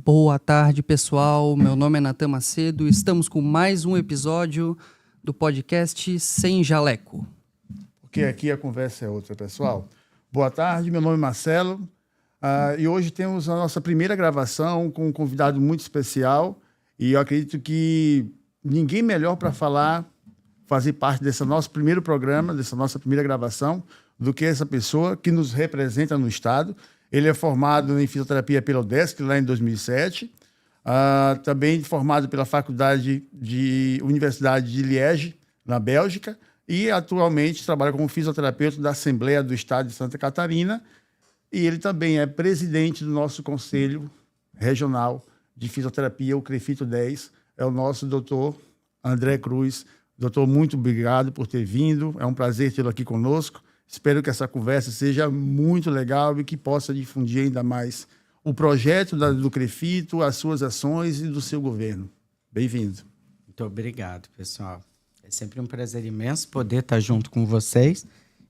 Boa tarde, pessoal. Meu nome é Natan Macedo. Estamos com mais um episódio do podcast Sem Jaleco. Porque aqui a conversa é outra, pessoal. Boa tarde, meu nome é Marcelo. E hoje temos a nossa primeira gravação com um convidado muito especial. E eu acredito que ninguém melhor para fazer parte desse nosso primeiro programa, dessa nossa primeira gravação, do que essa pessoa que nos representa no Estado. Ele é formado em fisioterapia pela UDESC, lá em 2007. Também formado pela Universidade de Liege, na Bélgica. E atualmente trabalha como fisioterapeuta da Assembleia do Estado de Santa Catarina. E ele também é presidente do nosso Conselho Regional de Fisioterapia, o CREFITO 10. É o nosso doutor André Cruz. Doutor, muito obrigado por ter vindo. É um prazer tê-lo aqui conosco. Espero que essa conversa seja muito legal e que possa difundir ainda mais o projeto do CREFITO, as suas ações e do seu governo. Bem-vindo. Muito obrigado, pessoal. É sempre um prazer imenso poder estar junto com vocês.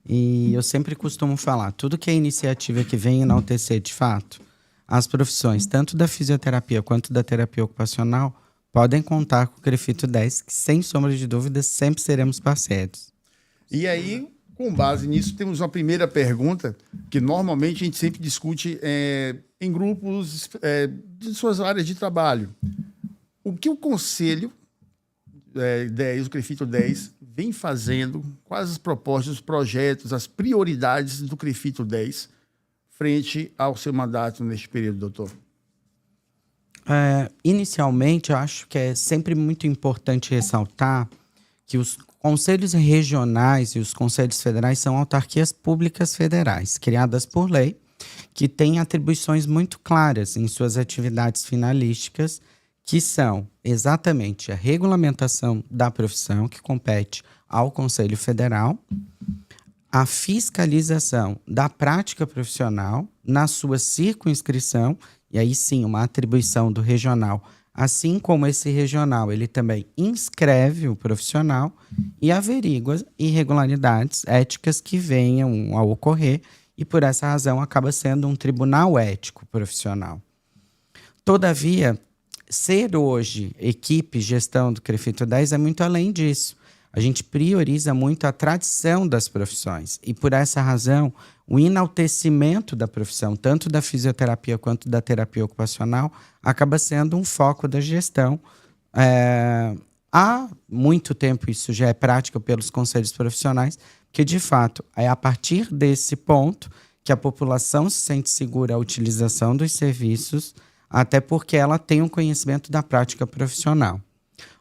E eu sempre costumo falar, tudo que é iniciativa que vem enaltecer de fato as profissões, tanto da fisioterapia quanto da terapia ocupacional, podem contar com o CREFITO 10, que sem sombra de dúvidas sempre seremos parceiros. E aí, com base nisso, temos uma primeira pergunta que normalmente a gente sempre discute em grupos de suas áreas de trabalho. O que o Conselho 10, o CREFITO 10, vem fazendo, quais as propostas, os projetos, as prioridades do CREFITO 10 frente ao seu mandato neste período, doutor? Inicialmente, eu acho que é sempre muito importante ressaltar que os conselhos regionais e os conselhos federais são autarquias públicas federais, criadas por lei, que têm atribuições muito claras em suas atividades finalísticas, que são exatamente a regulamentação da profissão, que compete ao Conselho Federal, a fiscalização da prática profissional na sua circunscrição, e aí sim uma atribuição do regional. Assim como esse regional, ele também inscreve o profissional e averigua irregularidades éticas que venham a ocorrer e, por essa razão, acaba sendo um tribunal ético profissional. Todavia, ser hoje equipe gestão do CREFITO 10 é muito além disso. A gente prioriza muito a tradição das profissões e, por essa razão, o enaltecimento da profissão, tanto da fisioterapia quanto da terapia ocupacional, acaba sendo um foco da gestão. Há muito tempo isso já é prática pelos conselhos profissionais, que, de fato, é a partir desse ponto que a população se sente segura à utilização dos serviços, até porque ela tem um conhecimento da prática profissional.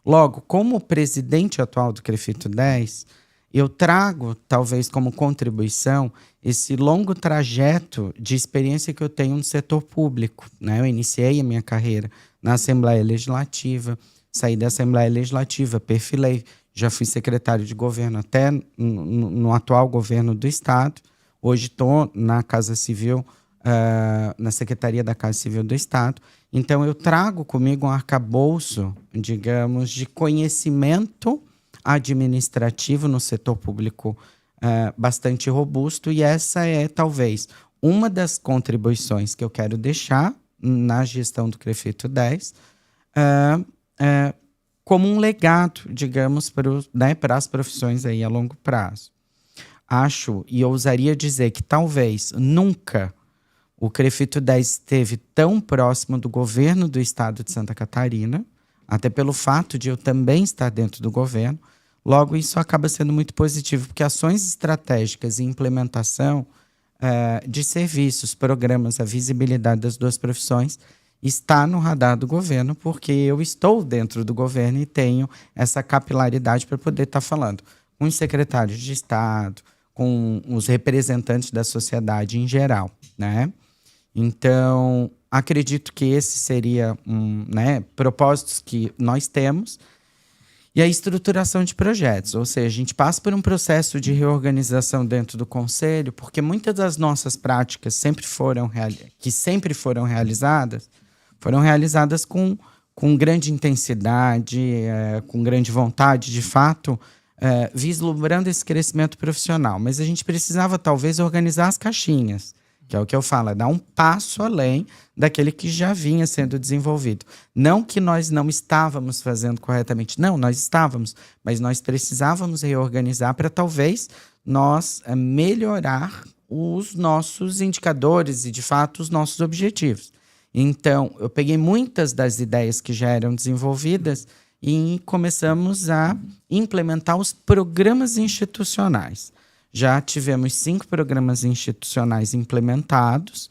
Logo, como presidente atual do CREFITO 10, eu trago, talvez como contribuição, esse longo trajeto de experiência que eu tenho no setor público, né? Eu iniciei a minha carreira na Assembleia Legislativa, saí da Assembleia Legislativa, perfilei, já fui secretário de governo até no atual governo do Estado. Hoje estou na Casa Civil, na Secretaria da Casa Civil do Estado. Então, eu trago comigo um arcabouço, digamos, de conhecimento administrativo no setor público bastante robusto, e essa é, talvez, uma das contribuições que eu quero deixar na gestão do CREFITO 10 como um legado, digamos, para as profissões aí a longo prazo. Acho, e ousaria dizer que talvez nunca o CREFITO 10 esteve tão próximo do governo do Estado de Santa Catarina, até pelo fato de eu também estar dentro do governo. Logo, isso acaba sendo muito positivo, porque ações estratégicas e implementação de serviços, programas, a visibilidade das duas profissões está no radar do governo, porque eu estou dentro do governo e tenho essa capilaridade para poder estar falando com os secretários de Estado, com os representantes da sociedade em geral, né? Então, acredito que esse seria propósitos que nós temos. E a estruturação de projetos, ou seja, a gente passa por um processo de reorganização dentro do Conselho, porque muitas das nossas práticas que sempre foram realizadas com grande intensidade, com grande vontade, de fato, vislumbrando esse crescimento profissional. Mas a gente precisava, talvez, organizar as caixinhas que é o que eu falo, é dar um passo além daquele que já vinha sendo desenvolvido. Não que nós não estávamos fazendo corretamente, não, nós estávamos, mas nós precisávamos reorganizar para talvez nós melhorar os nossos indicadores e, de fato, os nossos objetivos. Então, eu peguei muitas das ideias que já eram desenvolvidas e começamos a implementar os programas institucionais. Já tivemos 5 programas institucionais implementados.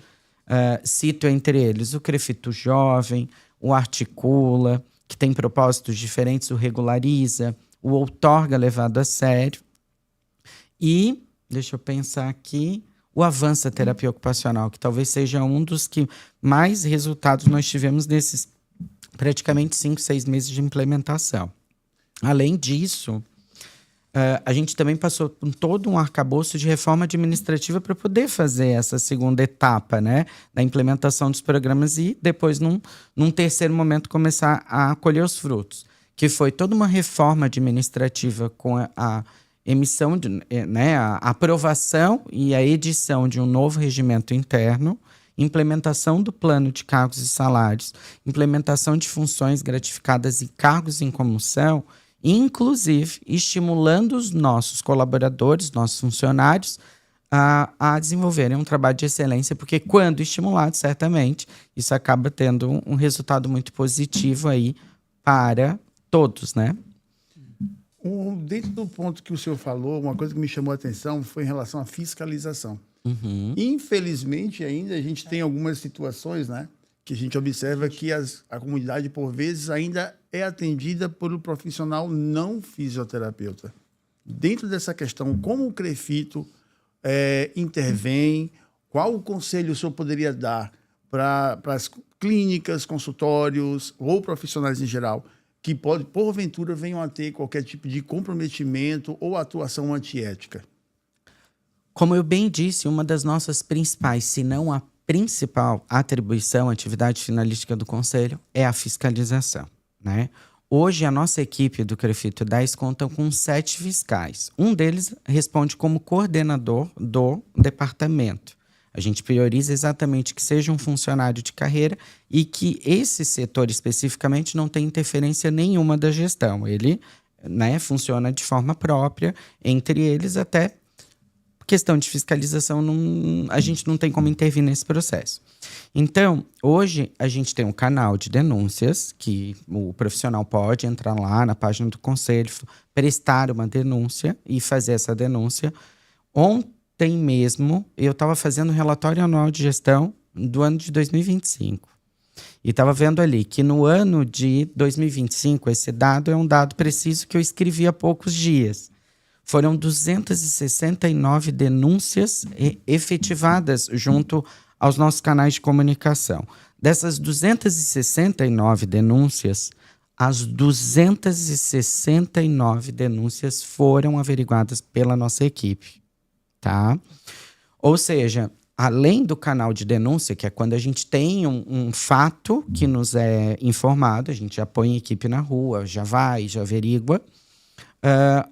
Cito entre eles o Crefito Jovem, o Articula, que tem propósitos diferentes, o Regulariza, o Outorga levado a sério. E, deixa eu pensar aqui, o Avança Terapia Ocupacional, que talvez seja um dos que mais resultados nós tivemos nesses praticamente 5, 6 meses de implementação. Além disso, a gente também passou por todo um arcabouço de reforma administrativa para poder fazer essa segunda etapa, né, da implementação dos programas e depois, num terceiro momento, começar a colher os frutos, que foi toda uma reforma administrativa com a emissão, a aprovação e a edição de um novo regimento interno, implementação do plano de cargos e salários, implementação de funções gratificadas e cargos em comissão, inclusive estimulando os nossos colaboradores, nossos funcionários, a desenvolverem um trabalho de excelência, porque quando estimulado, certamente, isso acaba tendo um resultado muito positivo aí para todos, né? Dentro do ponto que o senhor falou, uma coisa que me chamou a atenção foi em relação à fiscalização. Uhum. Infelizmente, ainda a gente tem algumas situações, né, que a gente observa que a comunidade, por vezes, ainda é atendida por um profissional não fisioterapeuta. Dentro dessa questão, como o Crefito intervém, qual o conselho o senhor poderia dar para as clínicas, consultórios ou profissionais em geral que, porventura, venham a ter qualquer tipo de comprometimento ou atuação antiética? Como eu bem disse, uma das nossas principais, se não a principal atribuição, atividade finalística do Conselho é a fiscalização, né? Hoje, a nossa equipe do Crefito 10 conta com 7 fiscais. Um deles responde como coordenador do departamento. A gente prioriza exatamente que seja um funcionário de carreira e que esse setor especificamente não tenha interferência nenhuma da gestão. Ele, né, funciona de forma própria, entre eles até questão de fiscalização, a gente não tem como intervir nesse processo. Então, hoje a gente tem um canal de denúncias que o profissional pode entrar lá na página do Conselho, prestar uma denúncia e fazer essa denúncia. Ontem mesmo, eu estava fazendo um relatório anual de gestão do ano de 2025. E estava vendo ali que no ano de 2025, esse dado é um dado preciso que eu escrevi há poucos dias. Foram 269 denúncias efetivadas junto aos nossos canais de comunicação. Dessas 269 denúncias, as 269 denúncias foram averiguadas pela nossa equipe, tá? Ou seja, além do canal de denúncia, que é quando a gente tem um fato que nos é informado, a gente já põe a equipe na rua, já vai, já averigua,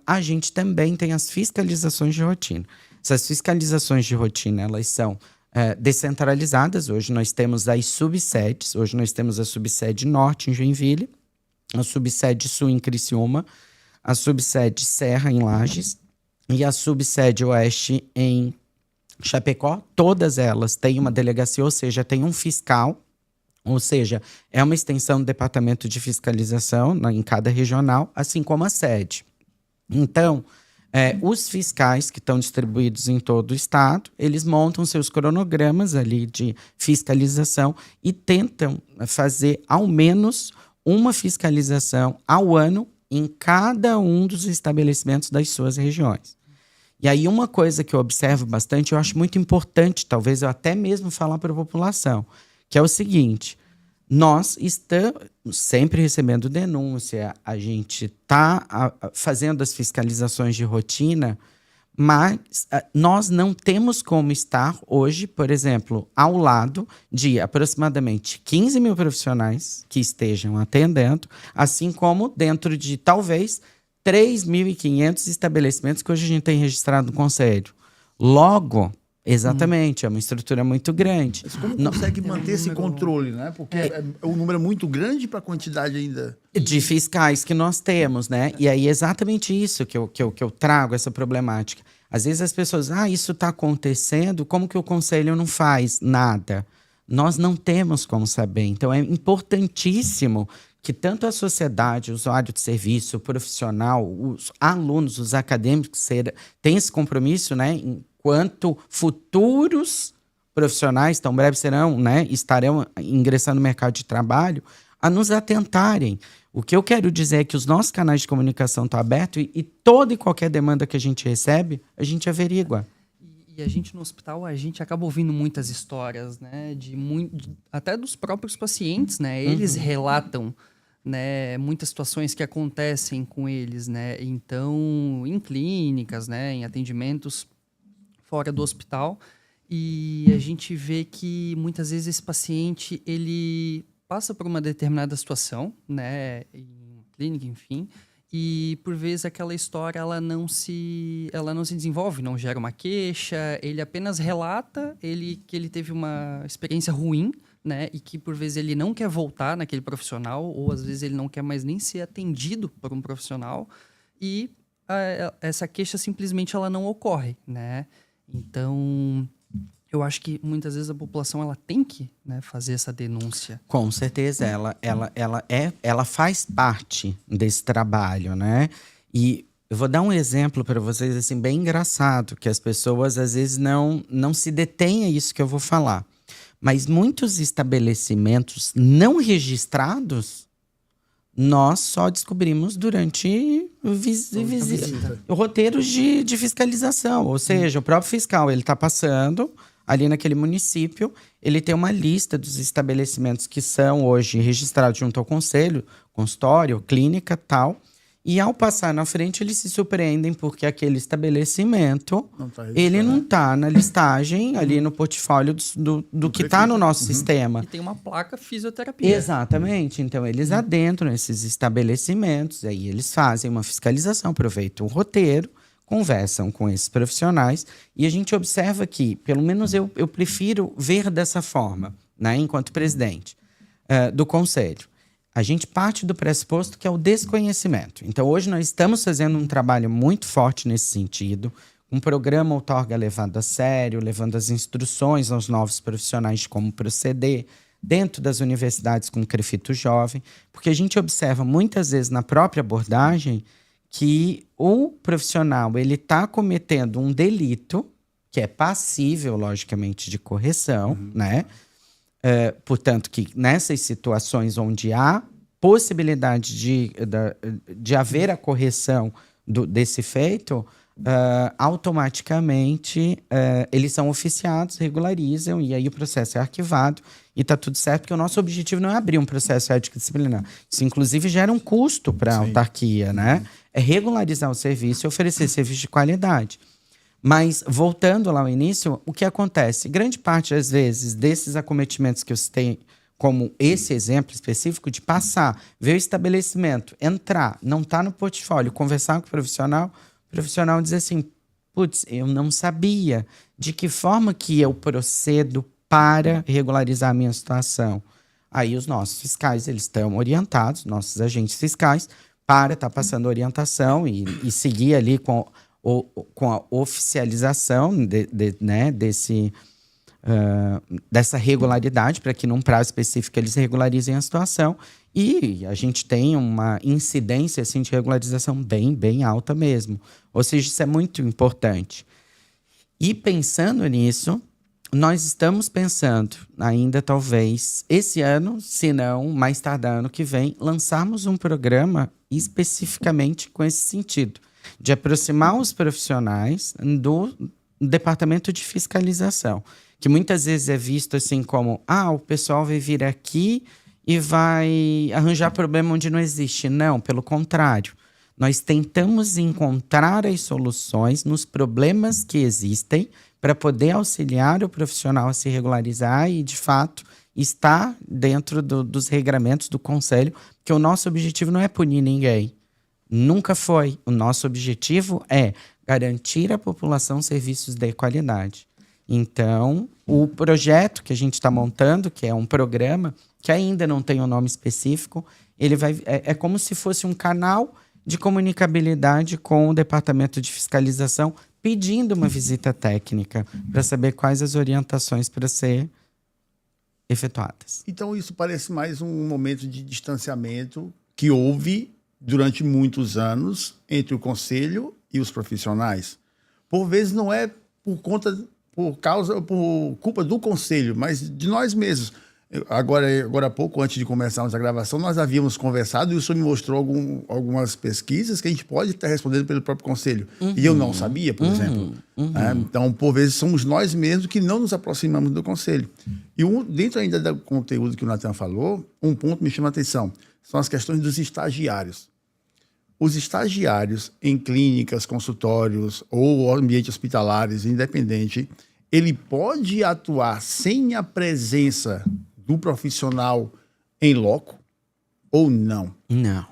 a gente também tem as fiscalizações de rotina. Essas fiscalizações de rotina, elas são descentralizadas. Hoje nós temos as subsedes. Hoje nós temos a subsede norte em Joinville, a subsede sul em Criciúma, a subsede Serra em Lages e a subsede oeste em Chapecó. Todas elas têm uma delegacia, ou seja, tem um fiscal, ou seja, é uma extensão do departamento de fiscalização em cada regional, assim como a sede. Então, os fiscais que estão distribuídos em todo o estado, eles montam seus cronogramas ali de fiscalização e tentam fazer ao menos uma fiscalização ao ano em cada um dos estabelecimentos das suas regiões. E aí uma coisa que eu observo bastante, eu acho muito importante, talvez eu até mesmo falar para a população, que é o seguinte: nós estamos sempre recebendo denúncia, a gente está fazendo as fiscalizações de rotina, mas nós não temos como estar hoje, por exemplo, ao lado de aproximadamente 15 mil profissionais que estejam atendendo, assim como dentro de talvez 3.500 estabelecimentos que hoje a gente tem registrado no Conselho. Logo, Exatamente, é uma estrutura muito grande. Mas como consegue manter esse controle, né? Porque o número é muito grande para a quantidade ainda De fiscais que nós temos, né? E aí é exatamente isso que eu trago, essa problemática. Às vezes as pessoas, isso está acontecendo, como que o conselho não faz nada? Nós não temos como saber. Então é importantíssimo que tanto a sociedade, o usuário de serviço, o profissional, os alunos, os acadêmicos tenham esse compromisso, né? Enquanto futuros profissionais, tão breve serão, né? Estarão ingressando no mercado de trabalho, a nos atentarem. O que eu quero dizer é que os nossos canais de comunicação estão abertos e toda e qualquer demanda que a gente recebe, a gente averigua. E a gente no hospital, a gente acaba ouvindo muitas histórias, né? Até dos próprios pacientes, né? Eles relatam, né, muitas situações que acontecem com eles, né? Então, em clínicas, né, em atendimentos fora do hospital, e a gente vê que muitas vezes esse paciente, ele passa por uma determinada situação, né, em clínica, enfim, e por vezes aquela história ela não se desenvolve, não gera uma queixa, ele apenas relata que ele teve uma experiência ruim, né, e que por vezes ele não quer voltar naquele profissional, ou às vezes ele não quer mais nem ser atendido por um profissional, e essa queixa simplesmente ela não ocorre, né? Então, eu acho que muitas vezes a população ela tem que, né, fazer essa denúncia. Com certeza, ela faz parte desse trabalho, né? E eu vou dar um exemplo para vocês assim bem engraçado, que as pessoas às vezes não se detêm a isso que eu vou falar. Mas muitos estabelecimentos não registrados, nós só descobrimos durante roteiros de fiscalização. Ou seja, o próprio fiscal ele está passando ali naquele município, ele tem uma lista dos estabelecimentos que são hoje registrados junto ao conselho, consultório, clínica, tal. E ao passar na frente, eles se surpreendem porque aquele estabelecimento, ele não está na listagem, ali no portfólio do que está no nosso sistema. E tem uma placa fisioterapia. Exatamente. Então, eles adentram esses estabelecimentos, aí eles fazem uma fiscalização, aproveitam o roteiro, conversam com esses profissionais e a gente observa que, pelo menos eu prefiro ver dessa forma, né, enquanto presidente do conselho. A gente parte do pressuposto que é o desconhecimento. Então, hoje nós estamos fazendo um trabalho muito forte nesse sentido, um programa outorga levado a sério, levando as instruções aos novos profissionais de como proceder, dentro das universidades com o CREFITO Jovem, porque a gente observa muitas vezes na própria abordagem que o profissional ele está cometendo um delito que é passível, logicamente, de correção, né? Portanto, que nessas situações onde há possibilidade de haver a correção desse feito, automaticamente eles são oficiados, regularizam, e aí o processo é arquivado e está tudo certo, porque o nosso objetivo não é abrir um processo ético disciplinar. Isso, inclusive, gera um custo para a autarquia, né? É regularizar o serviço e oferecer serviço de qualidade. Mas, voltando lá ao início, o que acontece? Grande parte das vezes desses acometimentos que eu citei, como esse exemplo específico, de passar, ver o estabelecimento, entrar, não está no portfólio, conversar com o profissional diz assim, putz, eu não sabia de que forma que eu procedo para regularizar a minha situação. Aí os nossos fiscais, eles estão orientados, nossos agentes fiscais, para estar passando orientação e seguir ali com a oficialização né, dessa regularidade, para que num prazo específico eles regularizem a situação. E a gente tem uma incidência assim, de regularização bem, bem alta mesmo. Ou seja, isso é muito importante. E pensando nisso, nós estamos pensando ainda talvez esse ano, se não mais tardar ano que vem, lançarmos um programa especificamente com esse sentido, de aproximar os profissionais do departamento de fiscalização, que muitas vezes é visto assim como, o pessoal vai vir aqui e vai arranjar problema onde não existe. Não, pelo contrário. Nós tentamos encontrar as soluções nos problemas que existem para poder auxiliar o profissional a se regularizar e, de fato, estar dentro dos regramentos do conselho, porque o nosso objetivo não é punir ninguém. Nunca foi. O nosso objetivo é garantir à população serviços de qualidade. Então, o projeto que a gente está montando, que é um programa que ainda não tem um nome específico, ele é como se fosse um canal de comunicabilidade com o Departamento de Fiscalização, pedindo uma visita técnica para saber quais as orientações para ser efetuadas. Então, isso parece mais um momento de distanciamento que houve durante muitos anos entre o conselho e os profissionais. Por vezes não é por culpa do conselho, mas de nós mesmos. Agora há pouco, antes de começarmos a gravação, nós havíamos conversado e o senhor me mostrou algumas pesquisas que a gente pode estar respondendo pelo próprio conselho. E eu não sabia, por exemplo. Então, por vezes, somos nós mesmos que não nos aproximamos do conselho. E dentro ainda do conteúdo que o Nathan falou, um ponto me chama a atenção. São as questões dos estagiários. Os estagiários em clínicas, consultórios ou ambientes hospitalares, independente, ele pode atuar sem a presença do profissional em loco ou não? Não.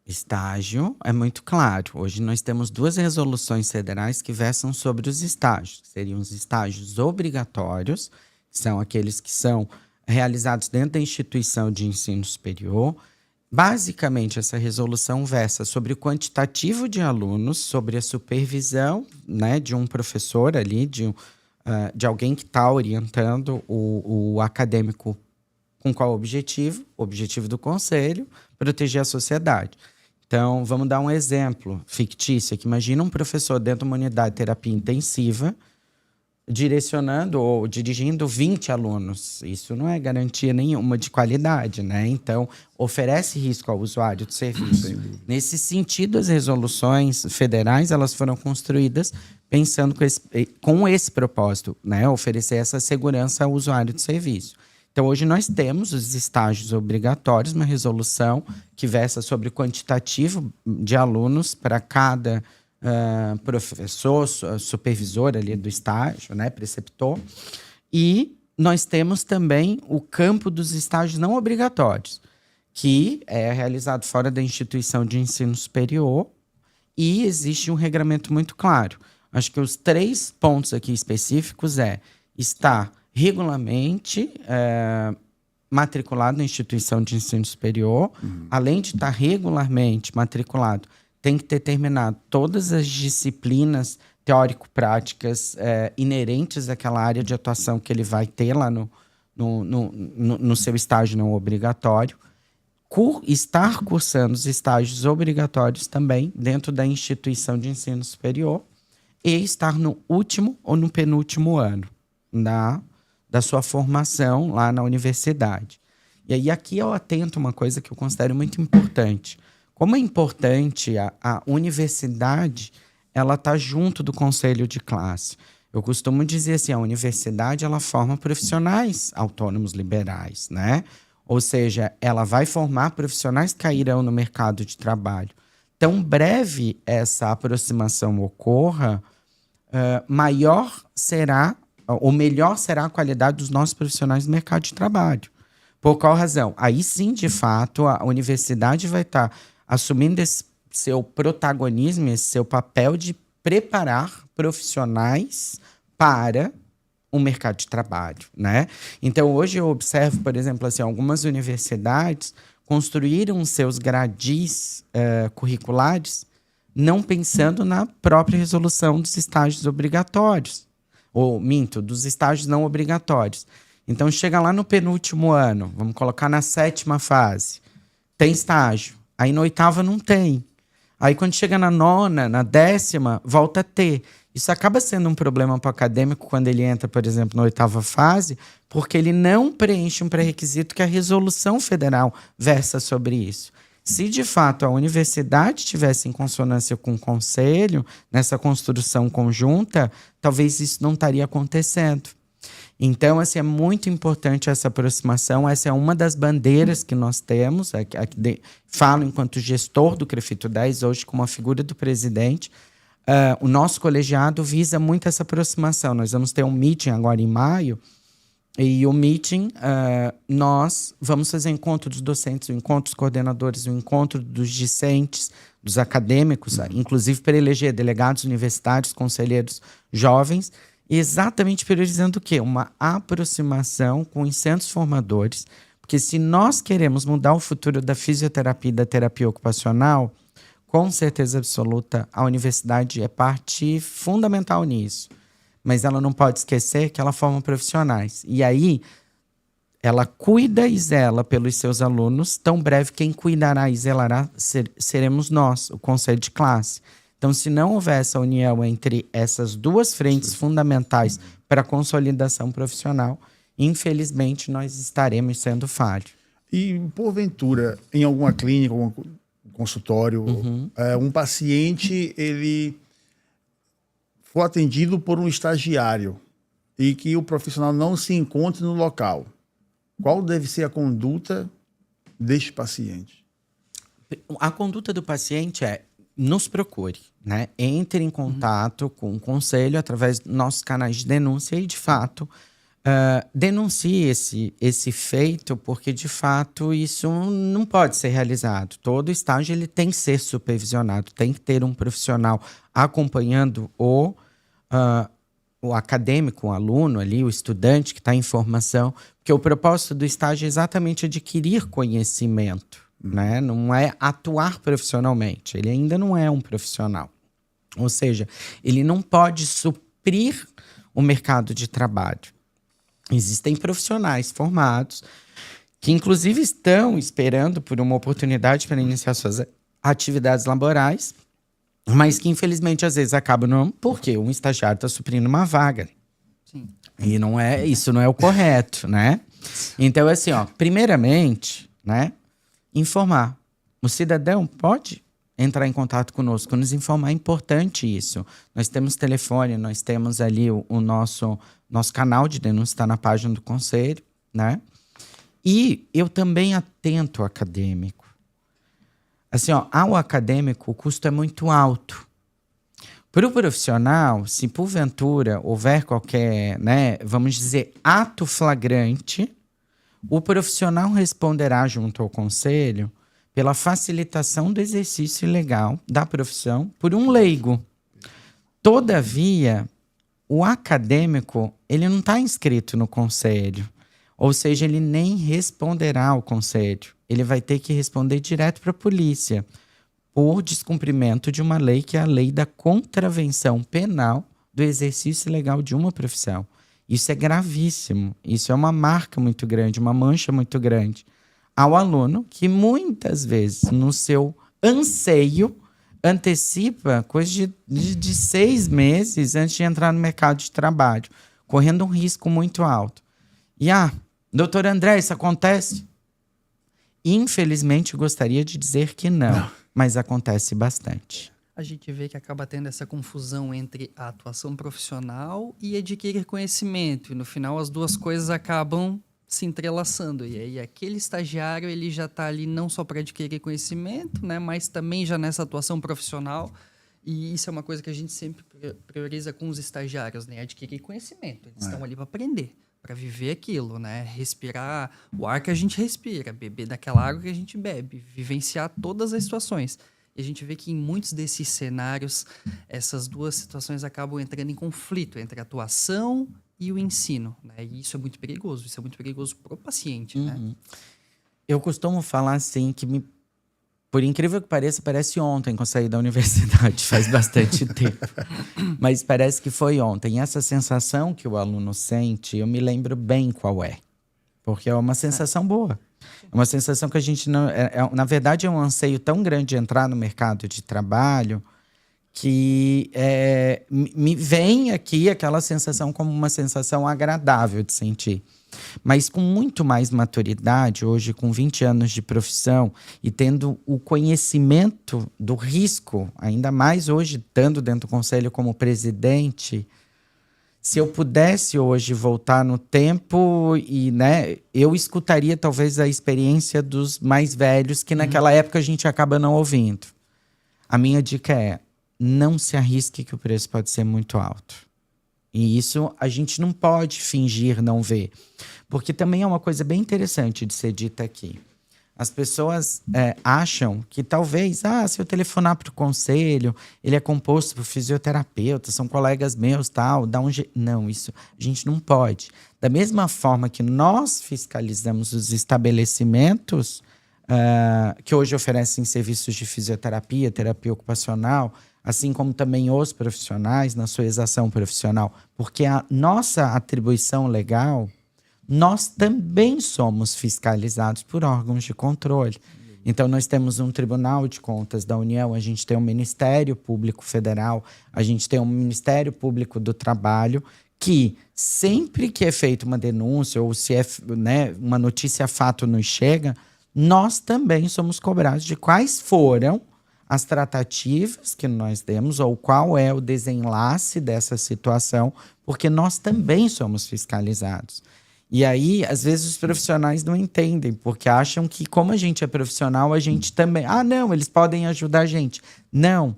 Estágio é muito claro. Hoje nós temos 2 resoluções federais que versam sobre os estágios. Seriam os estágios obrigatórios, que são aqueles que são realizados dentro da instituição de ensino superior. Basicamente, essa resolução versa sobre o quantitativo de alunos, sobre a supervisão, né, de um professor ali, de alguém que está orientando o acadêmico com qual objetivo? O objetivo do conselho, proteger a sociedade. Então, vamos dar um exemplo fictício aqui. Imagina um professor dentro de uma unidade de terapia intensiva direcionando ou dirigindo 20 alunos. Isso não é garantia nenhuma de qualidade, né? Então, oferece risco ao usuário do serviço. Nesse sentido, as resoluções federais, elas foram construídas pensando com esse propósito, né? Oferecer essa segurança ao usuário do serviço. Então, hoje nós temos os estágios obrigatórios, uma resolução que versa sobre o quantitativo de alunos para cada professor, supervisor ali do estágio, né, preceptor. E nós temos também o campo dos estágios não obrigatórios, que é realizado fora da instituição de ensino superior e existe um regramento muito claro. Acho que os 3 pontos aqui específicos estar regularmente matriculado na instituição de ensino superior, além de estar regularmente matriculado, tem que ter terminado todas as disciplinas teórico-práticas inerentes àquela área de atuação que ele vai ter lá no seu estágio não obrigatório. Estar cursando os estágios obrigatórios também dentro da instituição de ensino superior e estar no último ou no penúltimo ano da sua formação lá na universidade. E aí aqui eu atento uma coisa que eu considero muito importante. Como é importante a universidade, ela está junto do conselho de classe. Eu costumo dizer assim, a universidade ela forma profissionais autônomos liberais, né? Ou seja, ela vai formar profissionais que cairão no mercado de trabalho. Tão breve essa aproximação ocorra, melhor será a qualidade dos nossos profissionais no mercado de trabalho. Por qual razão? Aí sim, de fato, a universidade vai estar assumindo esse seu protagonismo, esse seu papel de preparar profissionais para o mercado de trabalho, né? Então, hoje eu observo, por exemplo, assim, algumas universidades construíram seus gradis curriculares não pensando na própria resolução dos estágios obrigatórios, dos estágios não obrigatórios. Então, chega lá no penúltimo ano, vamos colocar na 7ª fase, tem estágio. Aí na 8ª não tem. Aí quando chega na 9ª, na 10ª, volta a ter. Isso acaba sendo um problema para o acadêmico quando ele entra, por exemplo, na 8ª fase, porque ele não preenche um pré-requisito que a resolução federal versa sobre isso. Se de fato a universidade estivesse em consonância com o conselho, nessa construção conjunta, talvez isso não estaria acontecendo. Então, assim, é muito importante essa aproximação. Essa é uma das bandeiras que nós temos. Falo enquanto gestor do CREFITO 10, hoje como a figura do presidente. O nosso colegiado visa muito essa aproximação. Nós vamos ter um meeting agora em maio. E o meeting, nós vamos fazer encontro dos docentes, o encontro dos coordenadores, o encontro dos discentes, dos acadêmicos, inclusive para eleger delegados universitários, conselheiros jovens. Exatamente priorizando o quê? Uma aproximação com os centros formadores, porque se nós queremos mudar o futuro da fisioterapia e da terapia ocupacional, com certeza absoluta, a universidade é parte fundamental nisso. Mas ela não pode esquecer que ela forma profissionais. E aí, ela cuida e zela pelos seus alunos. Tão breve, quem cuidará e zelará seremos nós, o conselho de classe. Então, se não houver essa união entre essas duas frentes fundamentais para a consolidação profissional, infelizmente, nós estaremos sendo falhos. E, porventura, em alguma clínica, algum consultório, um paciente, ele for atendido por um estagiário e que o profissional não se encontre no local, qual deve ser a conduta deste paciente? A conduta do paciente é: nos procure, né? Entre em contato com o conselho através dos nossos canais de denúncia e, de fato, denuncie esse feito, porque, de fato, isso não pode ser realizado. Todo estágio ele tem que ser supervisionado, tem que ter um profissional acompanhando o acadêmico, o aluno ali, o estudante que está em formação, porque o propósito do estágio é exatamente adquirir conhecimento, né? Não é atuar profissionalmente, ele ainda não é um profissional. Ou seja, ele não pode suprir o mercado de trabalho. Existem profissionais formados que, inclusive, estão esperando por uma oportunidade para iniciar suas atividades laborais, mas que, infelizmente, às vezes acabam não, porque um estagiário está suprindo uma vaga. Sim. E isso não é o correto, né? Então, assim, primeiramente, né, informar. O cidadão pode entrar em contato conosco, nos informar. É importante isso. Nós temos telefone, nós temos ali o nosso canal de denúncia, está na página do conselho, né? E eu também atento ao acadêmico. Assim, ao acadêmico, o custo é muito alto. Para o profissional, se porventura houver qualquer, né, vamos dizer, ato flagrante, o profissional responderá junto ao conselho pela facilitação do exercício legal da profissão por um leigo. Todavia, o acadêmico, ele não está inscrito no conselho, ou seja, ele nem responderá ao conselho. Ele vai ter que responder direto para a polícia por descumprimento de uma lei que é a lei da contravenção penal do exercício legal de uma profissão. Isso é gravíssimo, isso é uma marca muito grande, uma mancha muito grande ao aluno que muitas vezes, no seu anseio, antecipa coisa de 6 meses antes de entrar no mercado de trabalho, correndo um risco muito alto. E, doutor André, isso acontece? Infelizmente, eu gostaria de dizer que não, mas acontece bastante. A gente vê que acaba tendo essa confusão entre a atuação profissional e adquirir conhecimento. E no final as duas coisas acabam se entrelaçando. E aí aquele estagiário ele já está ali não só para adquirir conhecimento, né, mas também já nessa atuação profissional. E isso é uma coisa que a gente sempre prioriza com os estagiários, né? Adquirir conhecimento. Eles estão ali para aprender, para viver aquilo, né? Respirar o ar que a gente respira, beber daquela água que a gente bebe, vivenciar todas as situações. E a gente vê que em muitos desses cenários, essas duas situações acabam entrando em conflito entre a atuação e o ensino, né? E isso é muito perigoso. Isso é muito perigoso para o paciente, né? Eu costumo falar assim que, por incrível que pareça, parece ontem que eu saí da universidade, faz bastante tempo. Mas parece que foi ontem. E essa sensação que o aluno sente, eu me lembro bem qual é. Porque é uma sensação boa. É uma sensação que a gente não... na verdade, é um anseio tão grande de entrar no mercado de trabalho que me vem aqui aquela sensação como uma sensação agradável de sentir. Mas com muito mais maturidade, hoje com 20 anos de profissão e tendo o conhecimento do risco, ainda mais hoje estando dentro do conselho como presidente, se eu pudesse hoje voltar no tempo e, né, eu escutaria talvez a experiência dos mais velhos que naquela época a gente acaba não ouvindo. A minha dica é: não se arrisque que o preço pode ser muito alto. E isso a gente não pode fingir não ver. Porque também é uma coisa bem interessante de ser dita aqui. As pessoas acham que talvez, se eu telefonar para o conselho, ele é composto por fisioterapeutas, são colegas meus, tal, dá um jeito. Não, isso a gente não pode. Da mesma forma que nós fiscalizamos os estabelecimentos que hoje oferecem serviços de fisioterapia, terapia ocupacional, assim como também os profissionais na sua exação profissional, porque a nossa atribuição legal, nós também somos fiscalizados por órgãos de controle. Então, nós temos um Tribunal de Contas da União, a gente tem um Ministério Público Federal, a gente tem um Ministério Público do Trabalho, que sempre que é feita uma denúncia ou se uma notícia fato nos chega, nós também somos cobrados de quais foram as tratativas que nós demos ou qual é o desenlace dessa situação, porque nós também somos fiscalizados. E aí, às vezes, os profissionais não entendem, porque acham que, como a gente é profissional, a gente também... não, eles podem ajudar a gente. Não.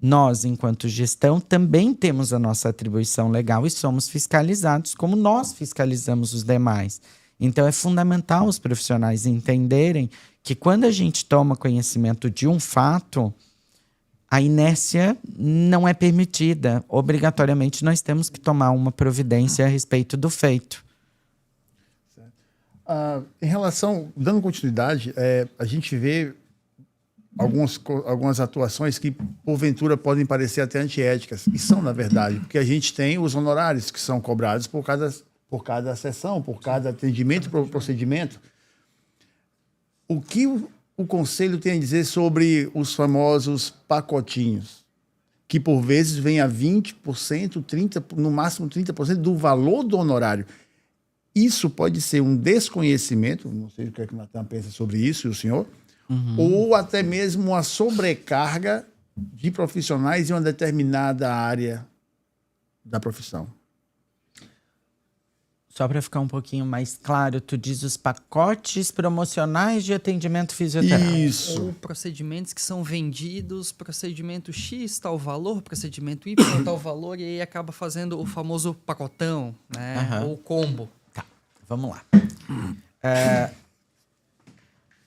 Nós, enquanto gestão, também temos a nossa atribuição legal e somos fiscalizados como nós fiscalizamos os demais. Então, é fundamental os profissionais entenderem que quando a gente toma conhecimento de um fato, a inércia não é permitida. Obrigatoriamente, nós temos que tomar uma providência a respeito do feito. Em relação, dando continuidade, a gente vê algumas atuações que, porventura, podem parecer até antiéticas, e são, na verdade, porque a gente tem os honorários que são cobrados por cada sessão, por cada atendimento, por procedimento. O que o Conselho tem a dizer sobre os famosos pacotinhos, que, por vezes, vêm a 20%, 30%, no máximo 30% do valor do honorário? Isso pode ser um desconhecimento, não sei o que é que o Natan pensa sobre isso, e o senhor, ou até mesmo uma sobrecarga de profissionais em uma determinada área da profissão. Só para ficar um pouquinho mais claro, tu diz os pacotes promocionais de atendimento fisioterápico. Isso. Ou procedimentos que são vendidos, procedimento X tal valor, procedimento Y tal valor, e aí acaba fazendo o famoso pacotão, né? Ou combo. Vamos lá.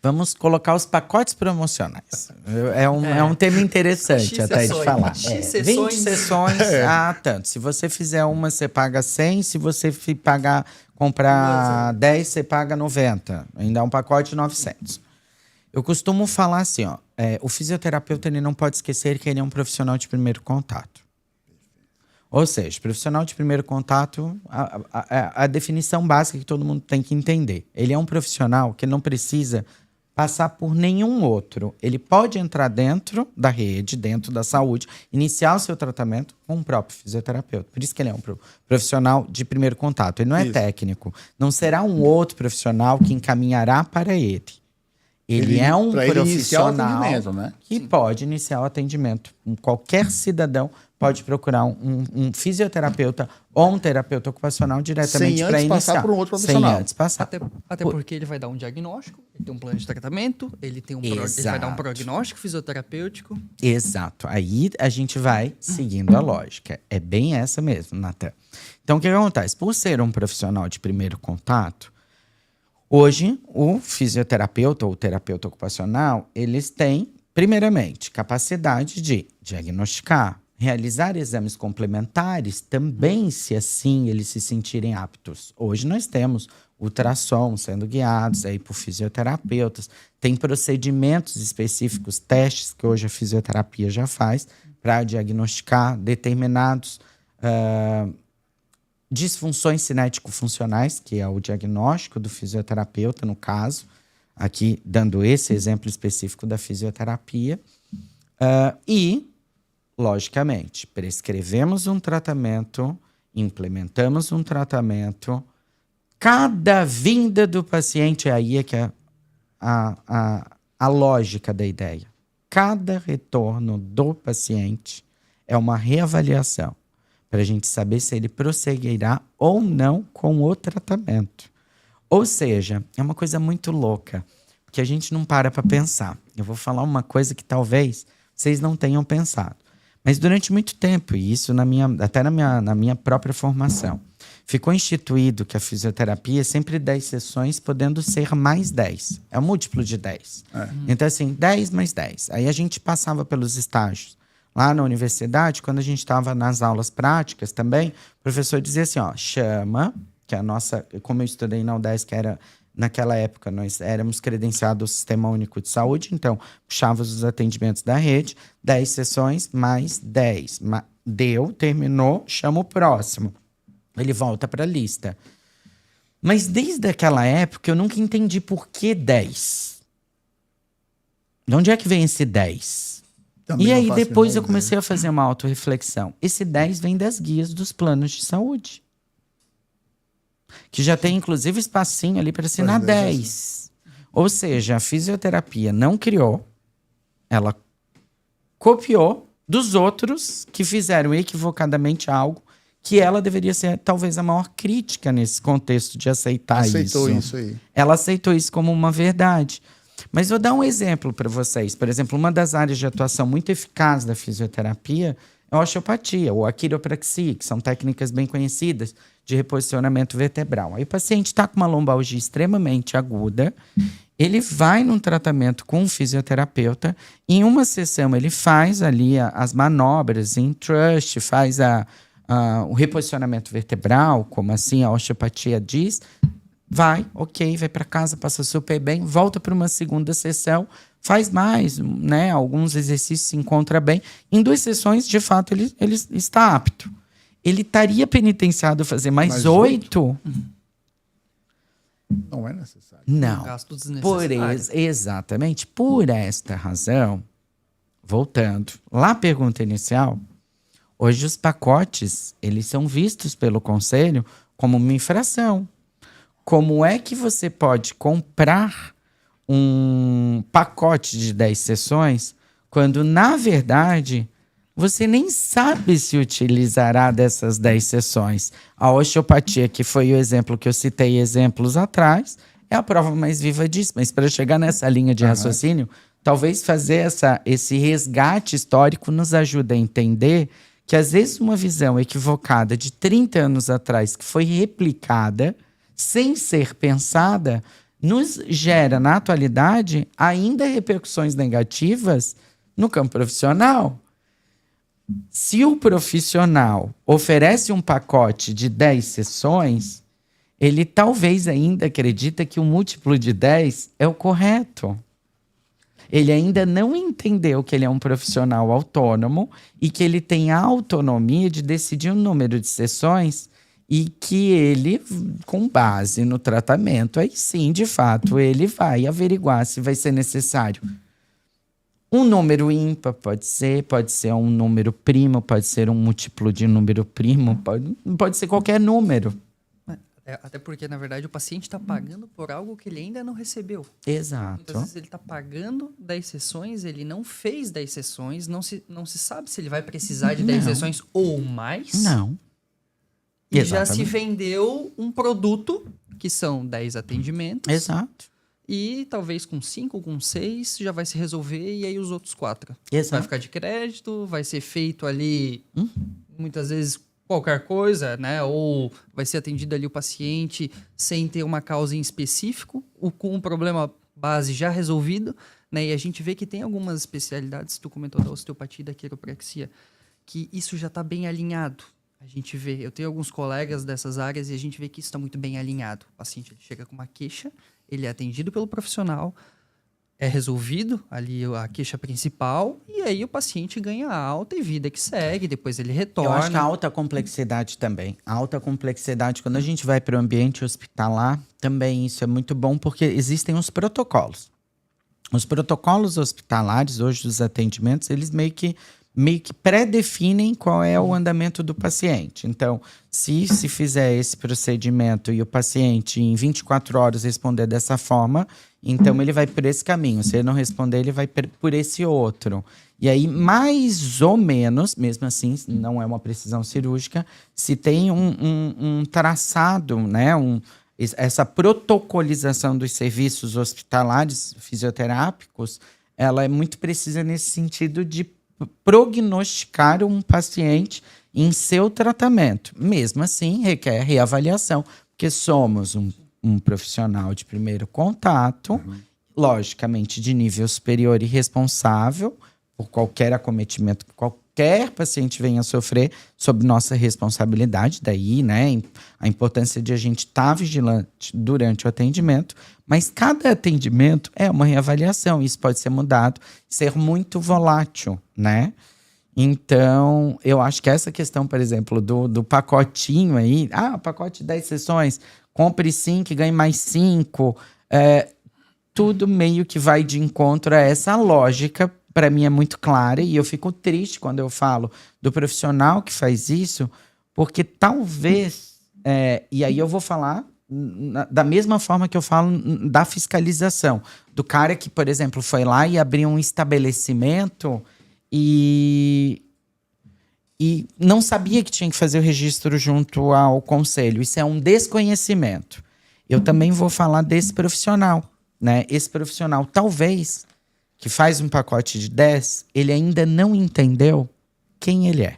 Vamos colocar os pacotes promocionais. É um tema interessante até de falar. 20 sessões tanto. Se você fizer uma, você paga 100. Se você comprar 10, você paga 90. Ainda é um pacote de 900. Eu costumo falar assim, o fisioterapeuta ele não pode esquecer que ele é um profissional de primeiro contato. Ou seja, profissional de primeiro contato, a definição básica que todo mundo tem que entender. Ele é um profissional que não precisa passar por nenhum outro. Ele pode entrar dentro da rede, dentro da saúde, iniciar o seu tratamento com o próprio fisioterapeuta. Por isso que ele é um profissional de primeiro contato. Ele não é técnico. Não será um outro profissional que encaminhará para ele. Ele é um profissional que pode iniciar o atendimento. Qualquer cidadão pode procurar um fisioterapeuta ou um terapeuta ocupacional diretamente para iniciar. Sem antes passar por um outro profissional. Sem antes passar. Até porque ele vai dar um diagnóstico, ele tem um plano de tratamento, ele vai dar um prognóstico fisioterapêutico. Exato. Aí a gente vai seguindo a lógica. É bem essa mesmo, Natan. Então, o que acontece? Por ser um profissional de primeiro contato, hoje, o fisioterapeuta ou o terapeuta ocupacional, eles têm, primeiramente, capacidade de diagnosticar, realizar exames complementares, também, se assim eles se sentirem aptos. Hoje nós temos ultrassom sendo guiados aí por fisioterapeutas, tem procedimentos específicos, testes que hoje a fisioterapia já faz para diagnosticar determinados disfunções cinético-funcionais, que é o diagnóstico do fisioterapeuta, no caso, aqui dando esse exemplo específico da fisioterapia, e, logicamente, prescrevemos um tratamento, implementamos um tratamento, cada vinda do paciente, aí é que é a lógica da ideia. Cada retorno do paciente é uma reavaliação, para a gente saber se ele prosseguirá ou não com o tratamento. Ou seja, é uma coisa muito louca, porque a gente não para pensar. Eu vou falar uma coisa que talvez vocês não tenham pensado. Mas durante muito tempo, e isso até na minha própria formação, ficou instituído que a fisioterapia é sempre 10 sessões, podendo ser mais 10. É um múltiplo de 10. Então, assim, 10 mais 10. Aí a gente passava pelos estágios. Lá na universidade, quando a gente estava nas aulas práticas também, o professor dizia assim, ó, chama, que a nossa, como eu estudei na UDESC, que era, naquela época, nós éramos credenciados ao Sistema Único de Saúde, então, puxávamos os atendimentos da rede, 10 sessões mais 10. Deu, terminou, chama o próximo. Ele volta para a lista. Mas desde aquela época, eu nunca entendi por que 10. De onde é que vem esse 10? Também E não aí faço a depois menor eu comecei a fazer uma autorreflexão. Esse 10 vem das guias dos planos de saúde. Que já tem, inclusive, espacinho ali para assinar 10. Ou seja, a fisioterapia não criou, ela copiou dos outros que fizeram equivocadamente algo que ela deveria ser, talvez, a maior crítica nesse contexto de aceitar isso. Aceitou isso aí. Ela aceitou isso como uma verdade. Mas vou dar um exemplo para vocês. Por exemplo, uma das áreas de atuação muito eficaz da fisioterapia é a osteopatia ou a quiropraxia, que são técnicas bem conhecidas de reposicionamento vertebral. Aí o paciente está com uma lombalgia extremamente aguda, ele vai num tratamento com um fisioterapeuta, em uma sessão ele faz ali as manobras em thrust, faz o reposicionamento vertebral, como assim a osteopatia diz, vai para casa, passa super bem, volta para uma segunda sessão, faz mais, né? Alguns exercícios, se encontra bem. Em 2 sessões, de fato, ele está apto. Ele estaria penitenciado a fazer mais 8? Não é necessário. Não. Gasto desnecessário. Exatamente. Por esta razão, voltando lá à pergunta inicial, hoje os pacotes, eles são vistos pelo Conselho como uma infração. Como é que você pode comprar um pacote de 10 sessões quando, na verdade, você nem sabe se utilizará dessas 10 sessões? A osteopatia, que foi o exemplo que eu citei exemplos atrás, é a prova mais viva disso. Mas para chegar nessa linha de raciocínio, talvez fazer esse resgate histórico nos ajude a entender que, às vezes, uma visão equivocada de 30 anos atrás, que foi replicada sem ser pensada, nos gera, na atualidade, ainda repercussões negativas no campo profissional. Se o profissional oferece um pacote de 10 sessões, ele talvez ainda acredita que o múltiplo de 10 é o correto. Ele ainda não entendeu que ele é um profissional autônomo e que ele tem a autonomia de decidir o número de sessões e que ele, com base no tratamento, aí sim, de fato, ele vai averiguar se vai ser necessário. Um número ímpar pode ser um número primo, pode ser um múltiplo de número primo, pode ser qualquer número. Até porque, na verdade, o paciente está pagando por algo que ele ainda não recebeu. Exato. Muitas vezes ele está pagando 10 sessões, ele não fez 10 sessões, não se sabe se ele vai precisar de 10 sessões ou mais. Não. E já se vendeu um produto, que são 10 atendimentos. Exato. E talvez com 5, com 6, já vai se resolver, e aí os outros 4. Exato. Vai ficar de crédito, vai ser feito ali, muitas vezes, qualquer coisa, né? Ou vai ser atendido ali o paciente sem ter uma causa em específico, com um problema base já resolvido, né? E a gente vê que tem algumas especialidades, tu comentou da osteopatia e da quiropraxia, que isso já está bem alinhado. A gente vê, eu tenho alguns colegas dessas áreas e a gente vê que isso está muito bem alinhado. O paciente ele chega com uma queixa, ele é atendido pelo profissional, é resolvido ali a queixa principal, e aí o paciente ganha alta e vida que segue, depois ele retorna. Eu acho que a alta complexidade também. A alta complexidade, quando a gente vai para o ambiente hospitalar, também isso é muito bom, porque existem os protocolos. Os protocolos hospitalares, hoje, dos atendimentos, eles meio que pré-definem qual é o andamento do paciente. Então, se fizer esse procedimento e o paciente em 24 horas responder dessa forma, então ele vai por esse caminho. Se ele não responder, ele vai por esse outro. E aí, mais ou menos, mesmo assim, não é uma precisão cirúrgica, se tem um traçado, né, essa protocolização dos serviços hospitalares fisioterápicos, ela é muito precisa nesse sentido de prognosticar um paciente em seu tratamento. Mesmo assim, requer reavaliação, porque somos um profissional de primeiro contato, logicamente de nível superior e responsável por qualquer acometimento que qualquer paciente venha a sofrer, sob nossa responsabilidade. Daí, né, a importância de a gente estar vigilante durante o atendimento, mas cada atendimento é uma reavaliação, isso pode ser mudado, ser muito volátil, né? Então, eu acho que essa questão, por exemplo, do pacotinho aí, pacote de 10 sessões, compre 5 e ganhe mais 5, tudo meio que vai de encontro a essa lógica, para mim é muito clara, e eu fico triste quando eu falo do profissional que faz isso, porque talvez, e aí eu vou falar da mesma forma que eu falo da fiscalização, do cara que, por exemplo, foi lá e abriu um estabelecimento e não sabia que tinha que fazer o registro junto ao conselho. Isso é um desconhecimento. Eu também vou falar desse profissional, né? Esse profissional, talvez, que faz um pacote de 10, ele ainda não entendeu quem ele é.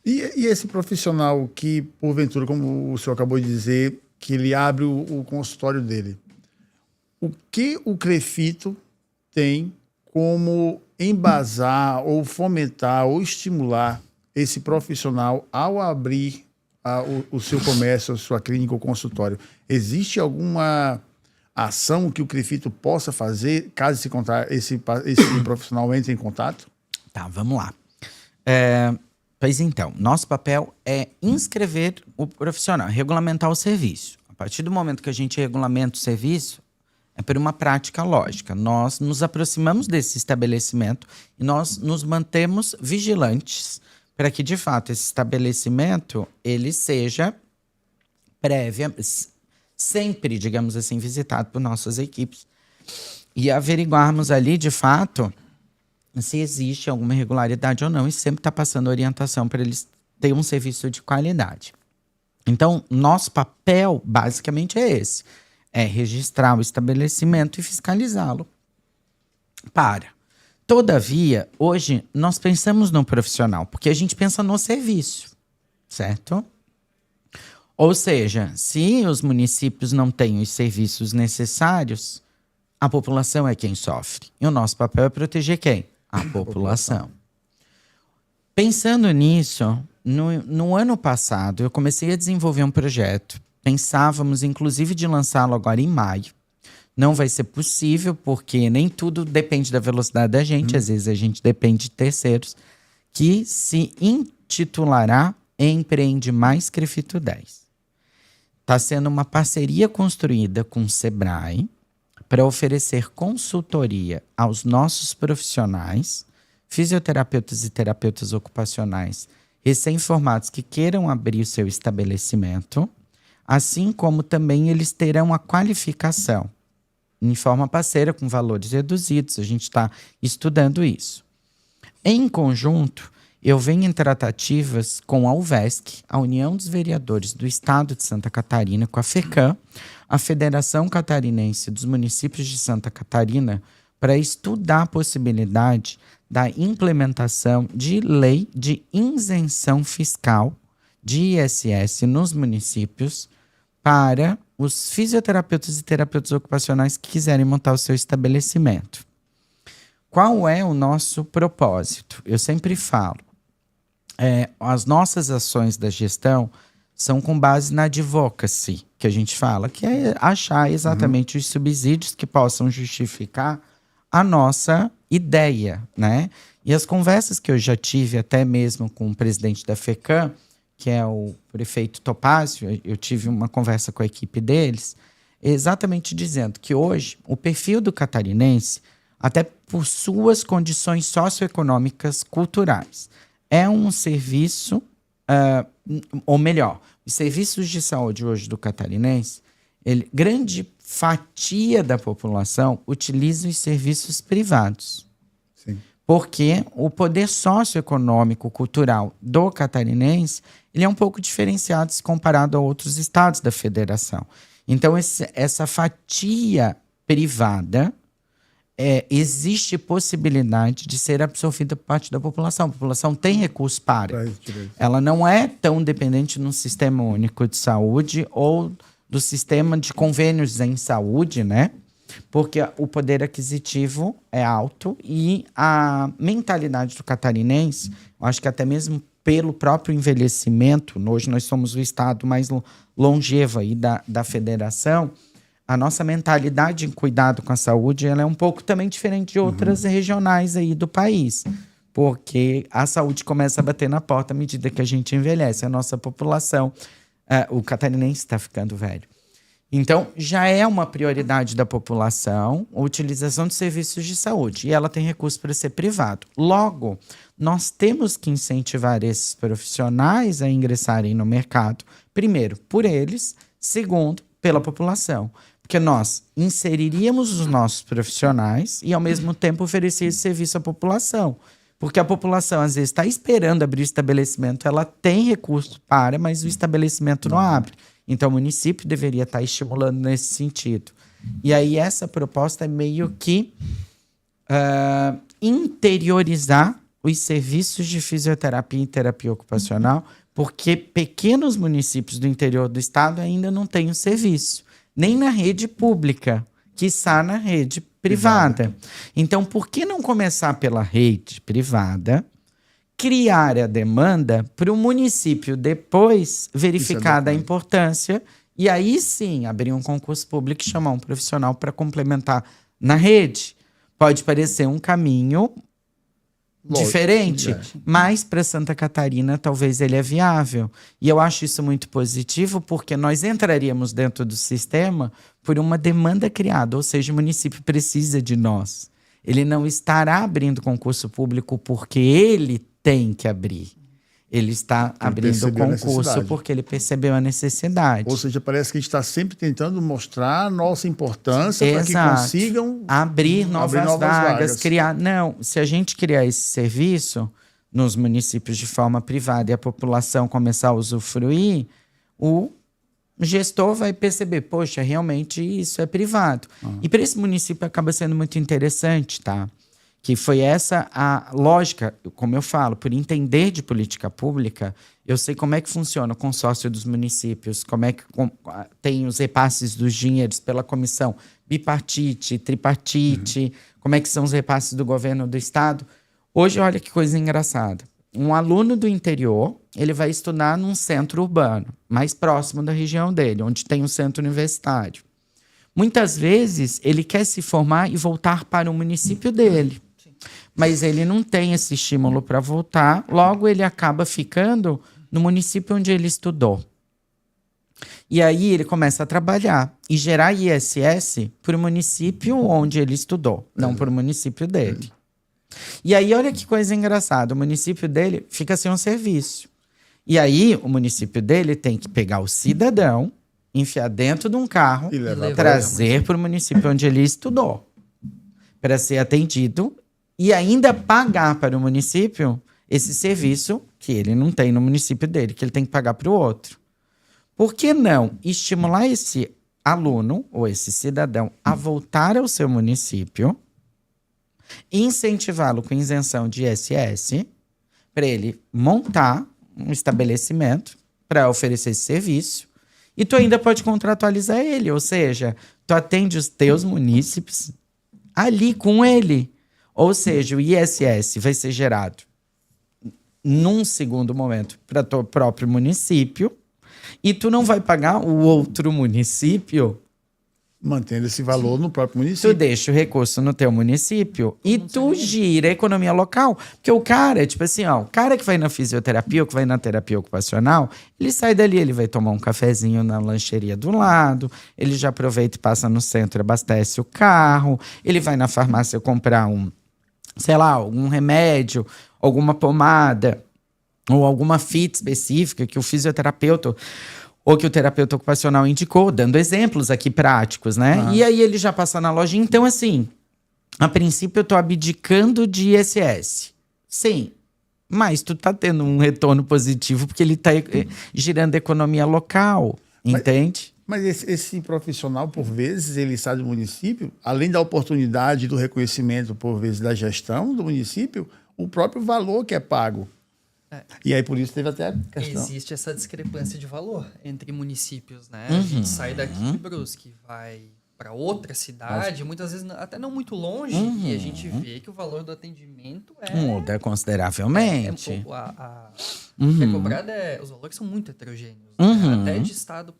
E esse profissional que, porventura, como o senhor acabou de dizer, que ele abre o consultório dele, o que o CREFITO tem como embasar ou fomentar ou estimular esse profissional ao abrir o seu comércio, a sua clínica ou consultório? Existe alguma ação que o CREFITO possa fazer caso esse profissional entre em contato? Tá, vamos lá. Pois então, nosso papel é inscrever o profissional, regulamentar o serviço. A partir do momento que a gente regulamenta o serviço, é por uma prática lógica. Nós nos aproximamos desse estabelecimento e nós nos mantemos vigilantes para que, de fato, esse estabelecimento ele seja sempre, digamos assim, visitado por nossas equipes e averiguarmos ali, de fato, se existe alguma irregularidade ou não, e sempre está passando orientação para eles terem um serviço de qualidade. Então, nosso papel, basicamente, é esse. É registrar o estabelecimento e fiscalizá-lo. Todavia, hoje, nós pensamos no profissional, porque a gente pensa no serviço, certo? Ou seja, se os municípios não têm os serviços necessários, a população é quem sofre. E o nosso papel é proteger quem? A população. Pensando nisso, no ano passado, eu comecei a desenvolver um projeto. Pensávamos, inclusive, de lançá-lo agora em maio. Não vai ser possível, porque nem tudo depende da velocidade da gente. Às vezes a gente depende de terceiros. Que se intitulará Empreende Mais CREFITO 10. Está sendo uma parceria construída com o Sebrae para oferecer consultoria aos nossos profissionais, fisioterapeutas e terapeutas ocupacionais recém-formados que queiram abrir o seu estabelecimento, assim como também eles terão a qualificação em forma parceira com valores reduzidos. A gente está estudando isso. Em conjunto, eu venho em tratativas com a UVESC, a União dos Vereadores do Estado de Santa Catarina, com a FECAM, a Federação Catarinense dos Municípios de Santa Catarina, para estudar a possibilidade da implementação de lei de isenção fiscal de ISS nos municípios para os fisioterapeutas e terapeutas ocupacionais que quiserem montar o seu estabelecimento. Qual é o nosso propósito? Eu sempre falo, as nossas ações da gestão são com base na advocacy, que a gente fala, que é achar exatamente os subsídios que possam justificar a nossa ideia, né? E as conversas que eu já tive até mesmo com o presidente da FECAM, que é o prefeito Topázio, eu tive uma conversa com a equipe deles, exatamente dizendo que hoje o perfil do catarinense, até por suas condições socioeconômicas culturais, é um serviço, ou melhor, os serviços de saúde hoje do catarinense, grande fatia da população utiliza os serviços privados. Sim. Porque o poder socioeconômico, cultural do catarinense, ele é um pouco diferenciado se comparado a outros estados da federação. Então, essa fatia privada existe possibilidade de ser absorvida por parte da população. A população tem recurso para. Ela não é tão dependente no sistema único de saúde ou do sistema de convênios em saúde, né? Porque o poder aquisitivo é alto e a mentalidade do catarinense, eu acho que até mesmo pelo próprio envelhecimento, hoje nós somos o estado mais longevo aí da federação, a nossa mentalidade em cuidado com a saúde ela é um pouco também diferente de outras regionais aí do país. Porque a saúde começa a bater na porta à medida que a gente envelhece. A nossa população, o catarinense está ficando velho. Então, já é uma prioridade da população a utilização de serviços de saúde. E ela tem recurso para ser privado. Logo, nós temos que incentivar esses profissionais a ingressarem no mercado. Primeiro, por eles. Segundo, pela população. Porque nós inseriríamos os nossos profissionais e, ao mesmo tempo, oferecer esse serviço à população. Porque a população, às vezes, está esperando abrir o estabelecimento, ela tem recurso para, mas o estabelecimento não abre. Então, o município deveria estar estimulando nesse sentido. E aí, essa proposta é meio que interiorizar os serviços de fisioterapia e terapia ocupacional, porque pequenos municípios do interior do estado ainda não têm o serviço. Nem na rede pública, quiçá na rede privada. Então, por que não começar pela rede privada, criar a demanda para o município depois verificar a importância e aí sim abrir um concurso público e chamar um profissional para complementar na rede? Pode parecer um caminho diferente, mas para Santa Catarina talvez ele é viável. E eu acho isso muito positivo porque nós entraríamos dentro do sistema por uma demanda criada, ou seja, o município precisa de nós. Ele não estará abrindo concurso público porque ele tem que abrir. Ele está abrindo o concurso porque ele percebeu a necessidade. Ou seja, parece que a gente está sempre tentando mostrar a nossa importância para que consigam abrir novas vagas, criar. Não, se a gente criar esse serviço nos municípios de forma privada e a população começar a usufruir, o gestor vai perceber, poxa, realmente isso é privado. E para esse município acaba sendo muito interessante, tá? Que foi essa a lógica, como eu falo, por entender de política pública, eu sei como é que funciona o consórcio dos municípios, como é que tem os repasses dos dinheiros pela comissão bipartite, tripartite, como é que são os repasses do governo do estado. Hoje, olha que coisa engraçada. Um aluno do interior, ele vai estudar num centro urbano, mais próximo da região dele, onde tem um centro universitário. Muitas vezes, ele quer se formar e voltar para o município dele. Mas ele não tem esse estímulo para voltar, logo ele acaba ficando no município onde ele estudou. E aí ele começa a trabalhar e gerar ISS para o município onde ele estudou, não para o município dele. E aí olha que coisa engraçada, o município dele fica sem um serviço. E aí o município dele tem que pegar o cidadão, enfiar dentro de um carro e trazer para o município onde ele estudou, para ser atendido e ainda pagar para o município esse serviço que ele não tem no município dele, que ele tem que pagar para o outro. Por que não estimular esse aluno ou esse cidadão a voltar ao seu município, incentivá-lo com isenção de ISS, para ele montar um estabelecimento para oferecer esse serviço, e tu ainda pode contratualizar ele, ou seja, tu atende os teus munícipes ali com ele. Ou seja, o ISS vai ser gerado num segundo momento para teu próprio município e tu não vai pagar o outro município. Mantendo esse valor no próprio município. Tu deixa o recurso no teu município e tu gira a economia local. Porque o cara, tipo assim, ó, o cara que vai na fisioterapia ou que vai na terapia ocupacional, ele sai dali, ele vai tomar um cafezinho na lancheria do lado, ele já aproveita e passa no centro, abastece o carro, ele vai na farmácia comprar sei lá, algum remédio, alguma pomada ou alguma fita específica que o fisioterapeuta ou que o terapeuta ocupacional indicou, dando exemplos aqui práticos, né? E aí ele já passa na loja. Então, assim, a princípio eu tô abdicando de ISS. Sim, mas tu tá tendo um retorno positivo porque ele tá girando a economia local, entende? Mas esse profissional, por vezes, ele sai do município, além da oportunidade do reconhecimento, por vezes, da gestão do município, o próprio valor que é pago. E aí, por isso, teve até a questão. Existe essa discrepância de valor entre municípios, né? A gente sai daqui de Brusque, vai para outra cidade, muitas vezes até não muito longe, e a gente vê que o valor do atendimento muda consideravelmente. Que é cobrado os valores são muito heterogêneos. Né? Até de estado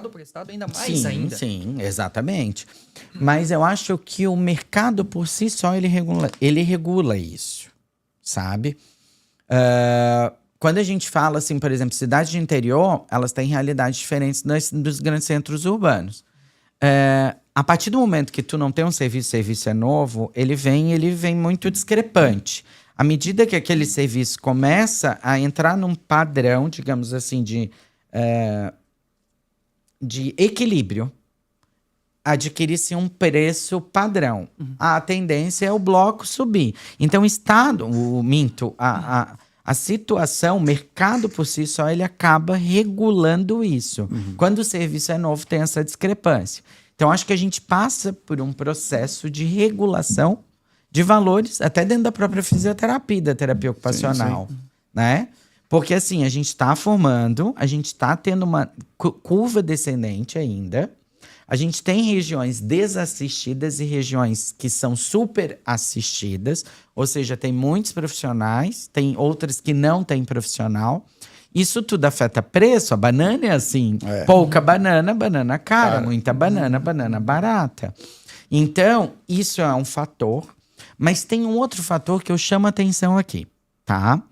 por estado, ainda mais ainda. Sim, exatamente. Mas eu acho que o mercado por si só, ele regula isso, sabe? Quando a gente fala, assim, por exemplo, cidades de interior, elas têm realidades diferentes dos grandes centros urbanos. A partir do momento que tu não tem um serviço, o serviço é novo, ele vem muito discrepante. À medida que aquele serviço começa a entrar num padrão, digamos assim, de equilíbrio, adquire-se um preço padrão. A tendência é o bloco subir. Então, a situação, o mercado por si só, ele acaba regulando isso. Quando o serviço é novo, tem essa discrepância. Então, acho que a gente passa por um processo de regulação de valores, até dentro da própria fisioterapia, da terapia ocupacional, né? Porque, assim, a gente está formando, a gente está tendo uma curva descendente ainda. A gente tem regiões desassistidas e regiões que são super assistidas, ou seja, tem muitos profissionais, tem outras que não têm profissional. Isso tudo afeta preço. A banana é assim, pouca banana, banana cara, muita banana, banana barata. Então, isso é um fator, mas tem um outro fator que eu chamo a atenção aqui, tá?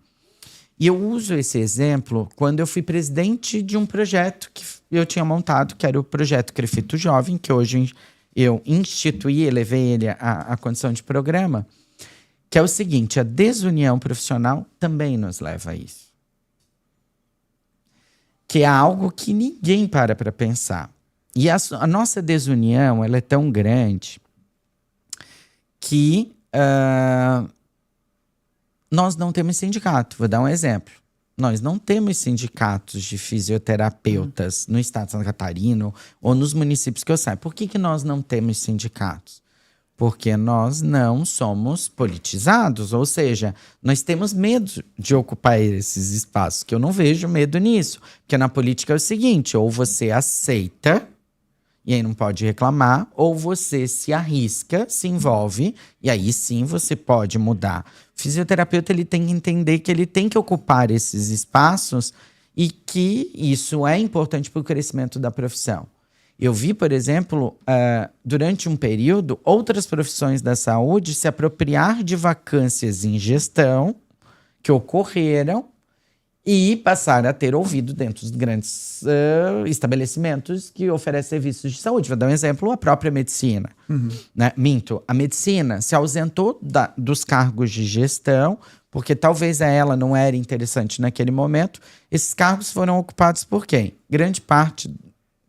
E eu uso esse exemplo quando eu fui presidente de um projeto que eu tinha montado, que era o projeto Crefito Jovem, que hoje eu instituí, elevei ele à condição de programa, que é o seguinte: a desunião profissional também nos leva a isso. Que é algo que ninguém para pensar. E a nossa desunião, ela é tão grande que nós não temos sindicato. Vou dar um exemplo. Nós não temos sindicatos de fisioterapeutas no estado de Santa Catarina ou nos municípios que eu saiba. Por que nós não temos sindicatos? Porque nós não somos politizados, ou seja, nós temos medo de ocupar esses espaços, que eu não vejo medo nisso. Porque na política é o seguinte: ou você aceita, e aí não pode reclamar, ou você se arrisca, se envolve, e aí sim você pode mudar. O fisioterapeuta, ele tem que entender que ele tem que ocupar esses espaços e que isso é importante para o crescimento da profissão. Eu vi, por exemplo, durante um período, outras profissões da saúde se apropriar de vacâncias em gestão que ocorreram e passar a ter ouvido dentro dos grandes estabelecimentos que oferecem serviços de saúde. Vou dar um exemplo: a própria medicina. Né? A medicina se ausentou dos cargos de gestão, porque talvez a ela não era interessante naquele momento. Esses cargos foram ocupados por quem? Grande parte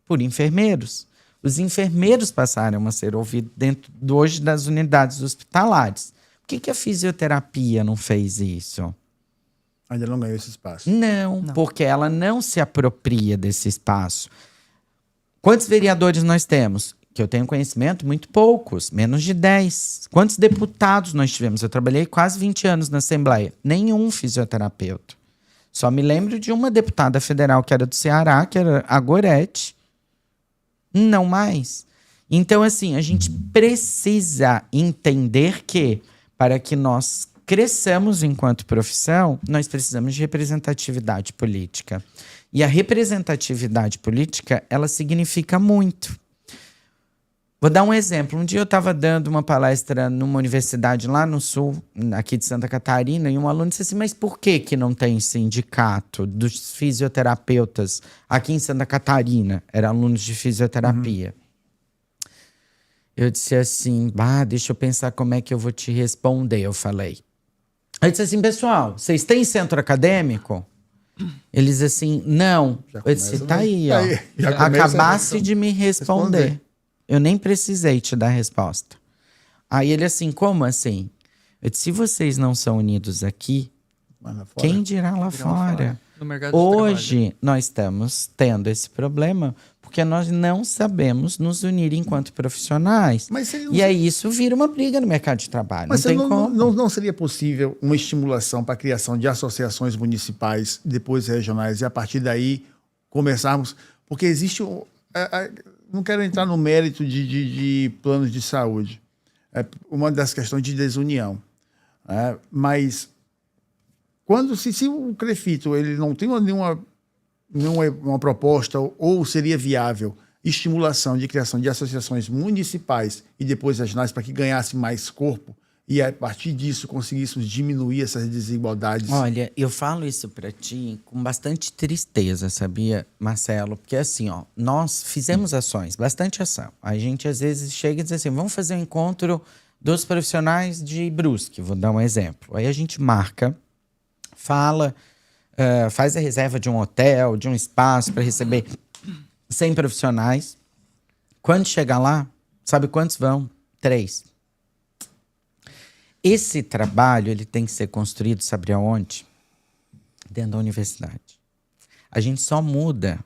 por enfermeiros. Os enfermeiros passaram a ser ouvidos dentro hoje das unidades hospitalares. Por que a fisioterapia não fez isso? Ainda não ganhou esse espaço. Não, porque ela não se apropria desse espaço. Quantos vereadores nós temos? Que eu tenho conhecimento, muito poucos, menos de 10. Quantos deputados nós tivemos? Eu trabalhei quase 20 anos na Assembleia. Nenhum fisioterapeuta. Só me lembro de uma deputada federal que era do Ceará, que era a Gorete. Não mais. Então, assim, a gente precisa entender que, para que nós cresçamos enquanto profissão, nós precisamos de representatividade política. E a representatividade política, ela significa muito. Vou dar um exemplo. Um dia eu estava dando uma palestra numa universidade lá no sul, aqui de Santa Catarina, e um aluno disse assim: mas por que não tem sindicato dos fisioterapeutas aqui em Santa Catarina? Eram alunos de fisioterapia. Eu disse assim: deixa eu pensar como é que eu vou te responder, eu falei. Eu disse assim: pessoal, vocês têm centro acadêmico? Eles assim: não. Eu disse: tá aí, ó. Acabaste de me responder. Eu nem precisei te dar a resposta. Aí ele assim: como assim? Eu disse: se vocês não são unidos aqui, quem dirá lá fora? No mercado de Hoje trabalho. nós estamos tendo esse problema Porque nós não sabemos nos unir enquanto profissionais. Mas seria- E aí isso vira uma briga no mercado de trabalho. Mas não tem como. não seria possível uma estimulação para a criação de associações municipais, depois regionais, e a partir daí começarmos? Porque existe não quero entrar no mérito de planos de saúde. É uma das questões de desunião. Né? Mas se o CREFITO ele não tem nenhuma uma proposta ou seria viável estimulação de criação de associações municipais e depois regionais para que ganhasse mais corpo e a partir disso conseguíssemos diminuir essas desigualdades? Olha, eu falo isso para ti com bastante tristeza, sabia, Marcelo? Porque assim, ó, nós fizemos ações, bastante ação. A gente às vezes chega e diz assim, vamos fazer um encontro dos profissionais de Brusque, vou dar um exemplo. Aí a gente marca, fala, faz a reserva de um hotel, de um espaço para receber 100 profissionais. Quando chegar lá, sabe quantos vão? 3. Esse trabalho ele tem que ser construído, sabe aonde? Dentro da universidade. A gente só muda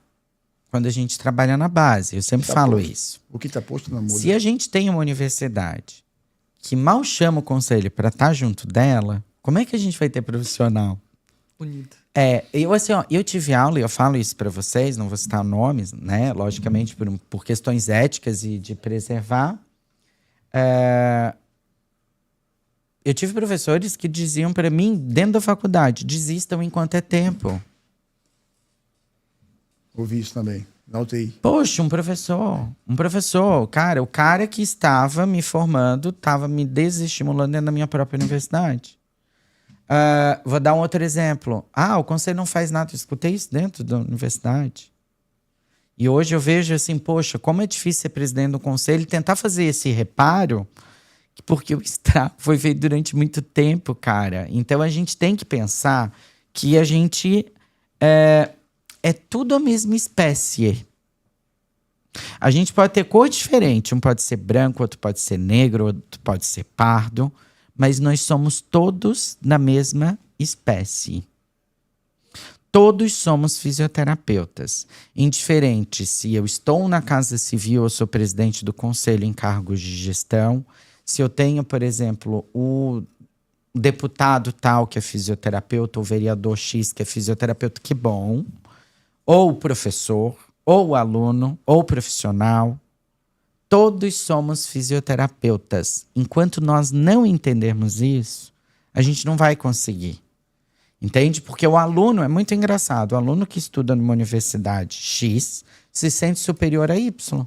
quando a gente trabalha na base. Eu sempre falo isso. O que está posto não muda. Se a gente tem uma universidade que mal chama o conselho para estar junto dela, como é que a gente vai ter profissional? Unido. Eu assim, ó, eu tive aula, e eu falo isso para vocês, não vou citar nomes, né? Logicamente, por questões éticas e de preservar. Eu tive professores que diziam para mim, dentro da faculdade, desistam enquanto é tempo. Ouvi isso também, na UTI. Poxa, um professor, cara, o cara que estava me formando, estava me desestimulando dentro da minha própria universidade. Vou dar um outro exemplo. O conselho não faz nada. Eu escutei isso dentro da universidade. E hoje eu vejo assim, poxa, como é difícil ser presidente do conselho e tentar fazer esse reparo, porque o estrago foi feito durante muito tempo, cara. Então a gente tem que pensar que a gente é tudo a mesma espécie. A gente pode ter cor diferente. Um pode ser branco, outro pode ser negro, outro pode ser pardo. Mas nós somos todos da mesma espécie. Todos somos fisioterapeutas. Indiferente se eu estou na Casa Civil ou sou presidente do conselho em cargos de gestão, se eu tenho, por exemplo, o deputado tal que é fisioterapeuta, ou o vereador X que é fisioterapeuta, que bom, ou o professor, ou o aluno, ou o profissional. Todos somos fisioterapeutas. Enquanto nós não entendermos isso, a gente não vai conseguir. Entende? Porque o aluno é muito engraçado. O aluno que estuda numa universidade X se sente superior a Y.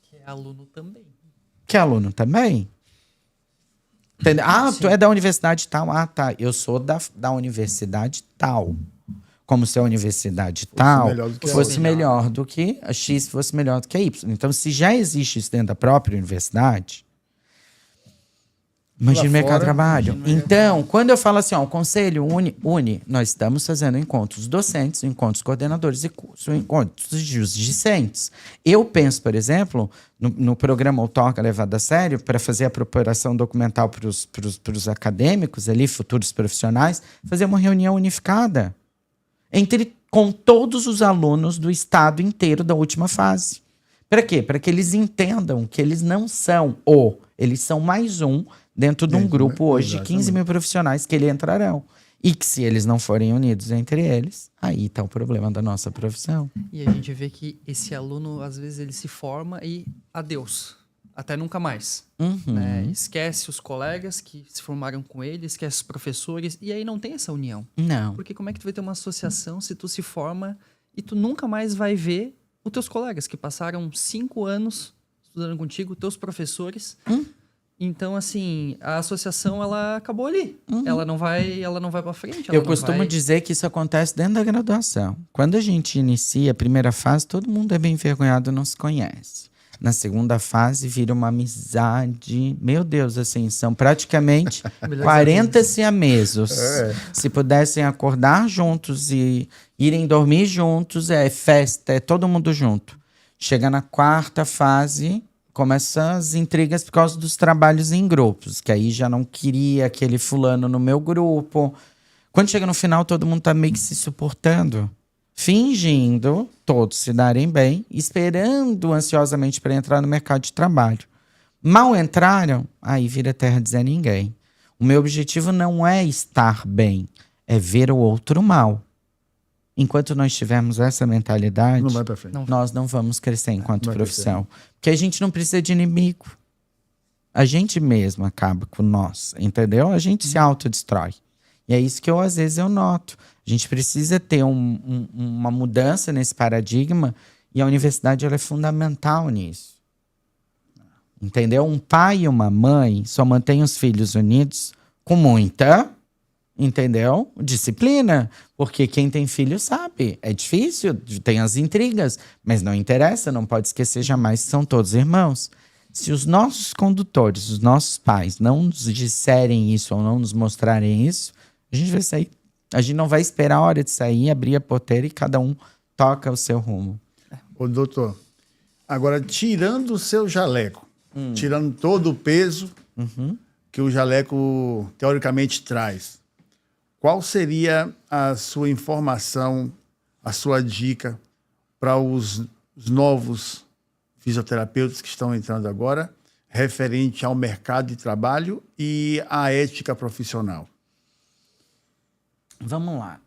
Que é aluno também. Que é aluno também. Entendeu? Tu é da universidade tal. Tá. Eu sou da universidade tal. Como se a universidade tal fosse melhor do que a X, fosse melhor do que a Y. Então, se já existe isso dentro da própria universidade, imagina o mercado de trabalho. Então, quando eu falo assim, o conselho une, nós estamos fazendo encontros docentes, encontros coordenadores e cursos, encontros discentes. Eu penso, por exemplo, no programa Outorga Levado a Sério, para fazer a preparação documental para os acadêmicos, ali, futuros profissionais, fazer uma reunião unificada com todos os alunos do estado inteiro da última fase. Para quê? Para que eles entendam que eles não são eles são mais um dentro de um grupo hoje de 15 mil profissionais que eles entrarão. E que se eles não forem unidos entre eles, aí está o problema da nossa profissão. E a gente vê que esse aluno, às vezes, ele se forma e adeus. Até nunca mais. Né? Esquece os colegas que se formaram com ele, esquece os professores, e aí não tem essa união. Não. Porque como é que tu vai ter uma associação se tu se forma e tu nunca mais vai ver os teus colegas que passaram 5 anos estudando contigo, teus professores. Então, assim, a associação, ela acabou ali. Ela não vai para frente. Eu costumo dizer que isso acontece dentro da graduação. Quando a gente inicia a primeira fase, todo mundo é bem envergonhado, não se conhece. Na segunda fase, vira uma amizade. Meu Deus, assim, são praticamente 40 siamesos. Se pudessem acordar juntos e irem dormir juntos, é festa, é todo mundo junto. Chega na quarta fase, começam as intrigas por causa dos trabalhos em grupos, que aí já não queria aquele fulano no meu grupo. Quando chega no final, todo mundo tá meio que se suportando. fingindo todos se darem bem, esperando ansiosamente para entrar no mercado de trabalho. Mal entraram, aí vira terra de Zé Ninguém. O meu objetivo não é estar bem, é ver o outro mal. Enquanto nós tivermos essa mentalidade, Não vai pra frente. nós não vamos crescer enquanto Não vai profissão. Porque a gente não precisa de inimigo. A gente mesmo acaba com nós, entendeu? A gente se autodestrói. E é isso que às vezes eu noto. A gente precisa ter uma mudança nesse paradigma e a universidade ela é fundamental nisso. Entendeu? Um pai e uma mãe só mantêm os filhos unidos com muita, entendeu? Disciplina. Porque quem tem filho sabe. É difícil, tem as intrigas, mas não interessa, não pode esquecer jamais que são todos irmãos. Se os nossos condutores, os nossos pais, não nos disserem isso ou não nos mostrarem isso, a gente vai sair. A gente não vai esperar a hora de sair, abrir a porteira e cada um toca o seu rumo. Ô, doutor, agora tirando o seu jaleco, tirando todo o peso que o jaleco teoricamente traz, qual seria a sua informação, a sua dica para os novos fisioterapeutas que estão entrando agora, referente ao mercado de trabalho e à ética profissional? Vamos lá.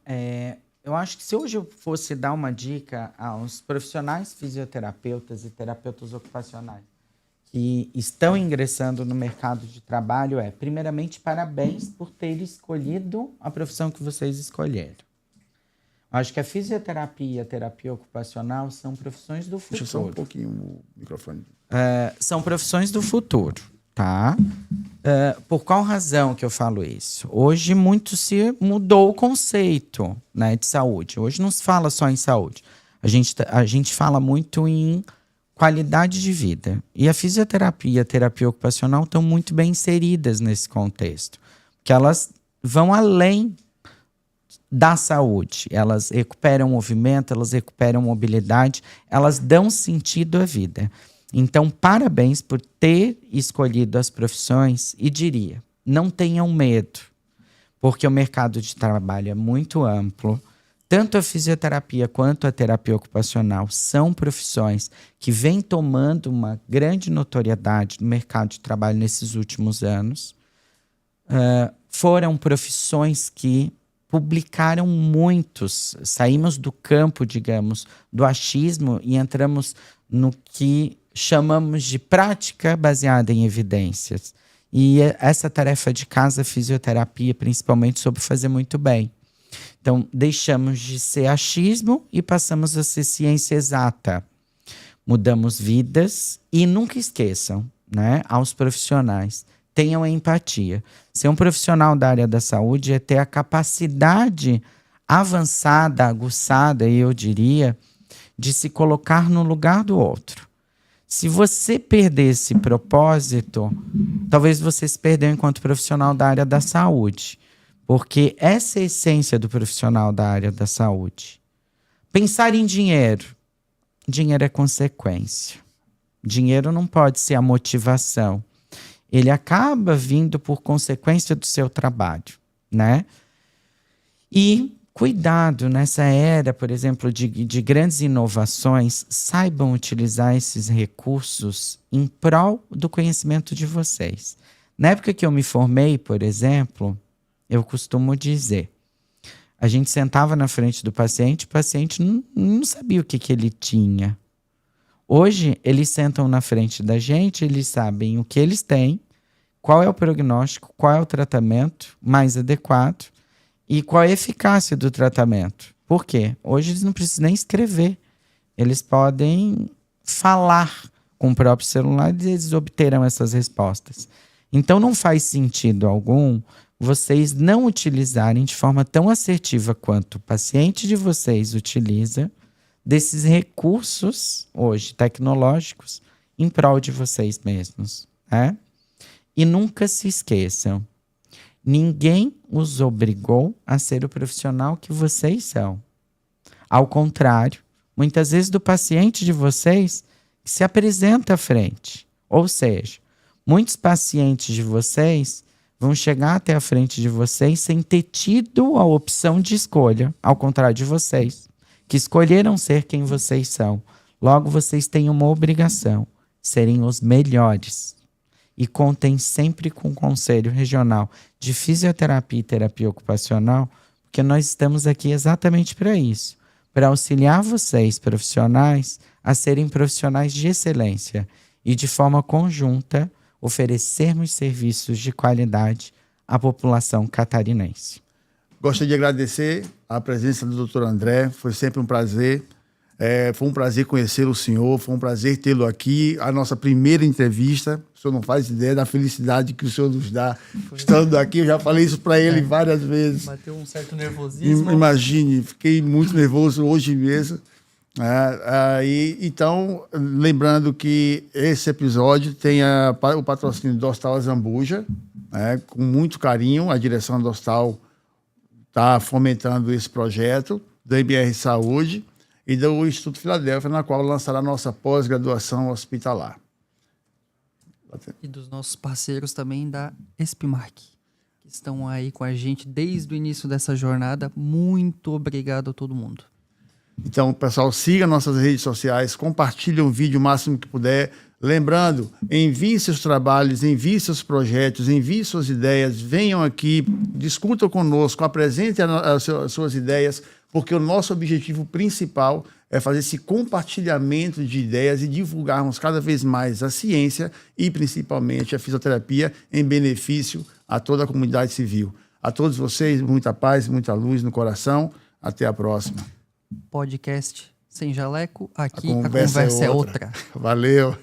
Eu acho que se hoje eu fosse dar uma dica aos profissionais fisioterapeutas e terapeutas ocupacionais que estão ingressando no mercado de trabalho primeiramente, parabéns por ter escolhido a profissão que vocês escolheram. Acho que a fisioterapia e a terapia ocupacional são profissões do futuro. Deixa só um pouquinho o microfone. São profissões do futuro, tá? Por qual razão que eu falo isso? Hoje muito se mudou o conceito, né, de saúde. Hoje não se fala só em saúde. A gente fala muito em qualidade de vida. E a fisioterapia e a terapia ocupacional estão muito bem inseridas nesse contexto. Porque elas vão além da saúde. Elas recuperam movimento, elas recuperam mobilidade, elas dão sentido à vida. Então, parabéns por ter escolhido as profissões e diria, não tenham medo, porque o mercado de trabalho é muito amplo. Tanto a fisioterapia quanto a terapia ocupacional são profissões que vêm tomando uma grande notoriedade no mercado de trabalho nesses últimos anos. Foram profissões que publicaram muitos. Saímos do campo, digamos, do achismo e entramos no que chamamos de prática baseada em evidências. E essa tarefa de casa, fisioterapia, principalmente, soube fazer muito bem. Então, deixamos de ser achismo e passamos a ser ciência exata. Mudamos vidas e nunca esqueçam, né, aos profissionais, tenham empatia. Ser um profissional da área da saúde é ter a capacidade avançada, aguçada, eu diria, de se colocar no lugar do outro. Se você perder esse propósito, talvez você se perdeu enquanto profissional da área da saúde. Porque essa é a essência do profissional da área da saúde. Pensar em dinheiro. Dinheiro é consequência. Dinheiro não pode ser a motivação. Ele acaba vindo por consequência do seu trabalho, né? E cuidado nessa era, por exemplo, de grandes inovações, saibam utilizar esses recursos em prol do conhecimento de vocês. Na época que eu me formei, por exemplo, eu costumo dizer, a gente sentava na frente do paciente, o paciente não sabia o que ele tinha. Hoje, eles sentam na frente da gente, eles sabem o que eles têm, qual é o prognóstico, qual é o tratamento mais adequado e qual é a eficácia do tratamento. Por quê? Hoje eles não precisam nem escrever. Eles podem falar com o próprio celular e eles obterão essas respostas. Então não faz sentido algum vocês não utilizarem de forma tão assertiva quanto o paciente de vocês utiliza desses recursos, hoje, tecnológicos, em prol de vocês mesmos, né? E nunca se esqueçam, ninguém os obrigou a ser o profissional que vocês são. Ao contrário, muitas vezes do paciente de vocês que se apresenta à frente. Ou seja, muitos pacientes de vocês vão chegar até a frente de vocês sem ter tido a opção de escolha, ao contrário de vocês, que escolheram ser quem vocês são. Logo, vocês têm uma obrigação, serem os melhores. E contem sempre com o Conselho Regional de Fisioterapia e Terapia Ocupacional, porque nós estamos aqui exatamente para isso, para auxiliar vocês, profissionais, a serem profissionais de excelência e, de forma conjunta, oferecermos serviços de qualidade à população catarinense. Gostaria de agradecer a presença do Dr. André, foi sempre um prazer. Foi um prazer conhecer o senhor, foi um prazer tê-lo aqui. A nossa primeira entrevista, o senhor não faz ideia da felicidade que o senhor nos dá estando aqui. Eu já falei isso para ele várias vezes. Bateu um certo nervosismo. Imagine, fiquei muito nervoso hoje mesmo. Então, lembrando que esse episódio tem o patrocínio do Hostal Azambuja, com muito carinho. A direção do Hostal está fomentando esse projeto, do MR Saúde e do Instituto Filadélfia, na qual lançará nossa pós-graduação hospitalar. E dos nossos parceiros também da Espimark, que estão aí com a gente desde o início dessa jornada. Muito obrigado a todo mundo. Então, pessoal, siga nossas redes sociais, compartilhe o vídeo o máximo que puder. Lembrando, envie seus trabalhos, envie seus projetos, envie suas ideias, venham aqui, discutam conosco, apresentem as suas ideias, porque o nosso objetivo principal é fazer esse compartilhamento de ideias e divulgarmos cada vez mais a ciência e, principalmente, a fisioterapia em benefício a toda a comunidade civil. A todos vocês, muita paz, muita luz no coração. Até a próxima. Podcast Sem Jaleco, aqui a conversa é outra. Valeu.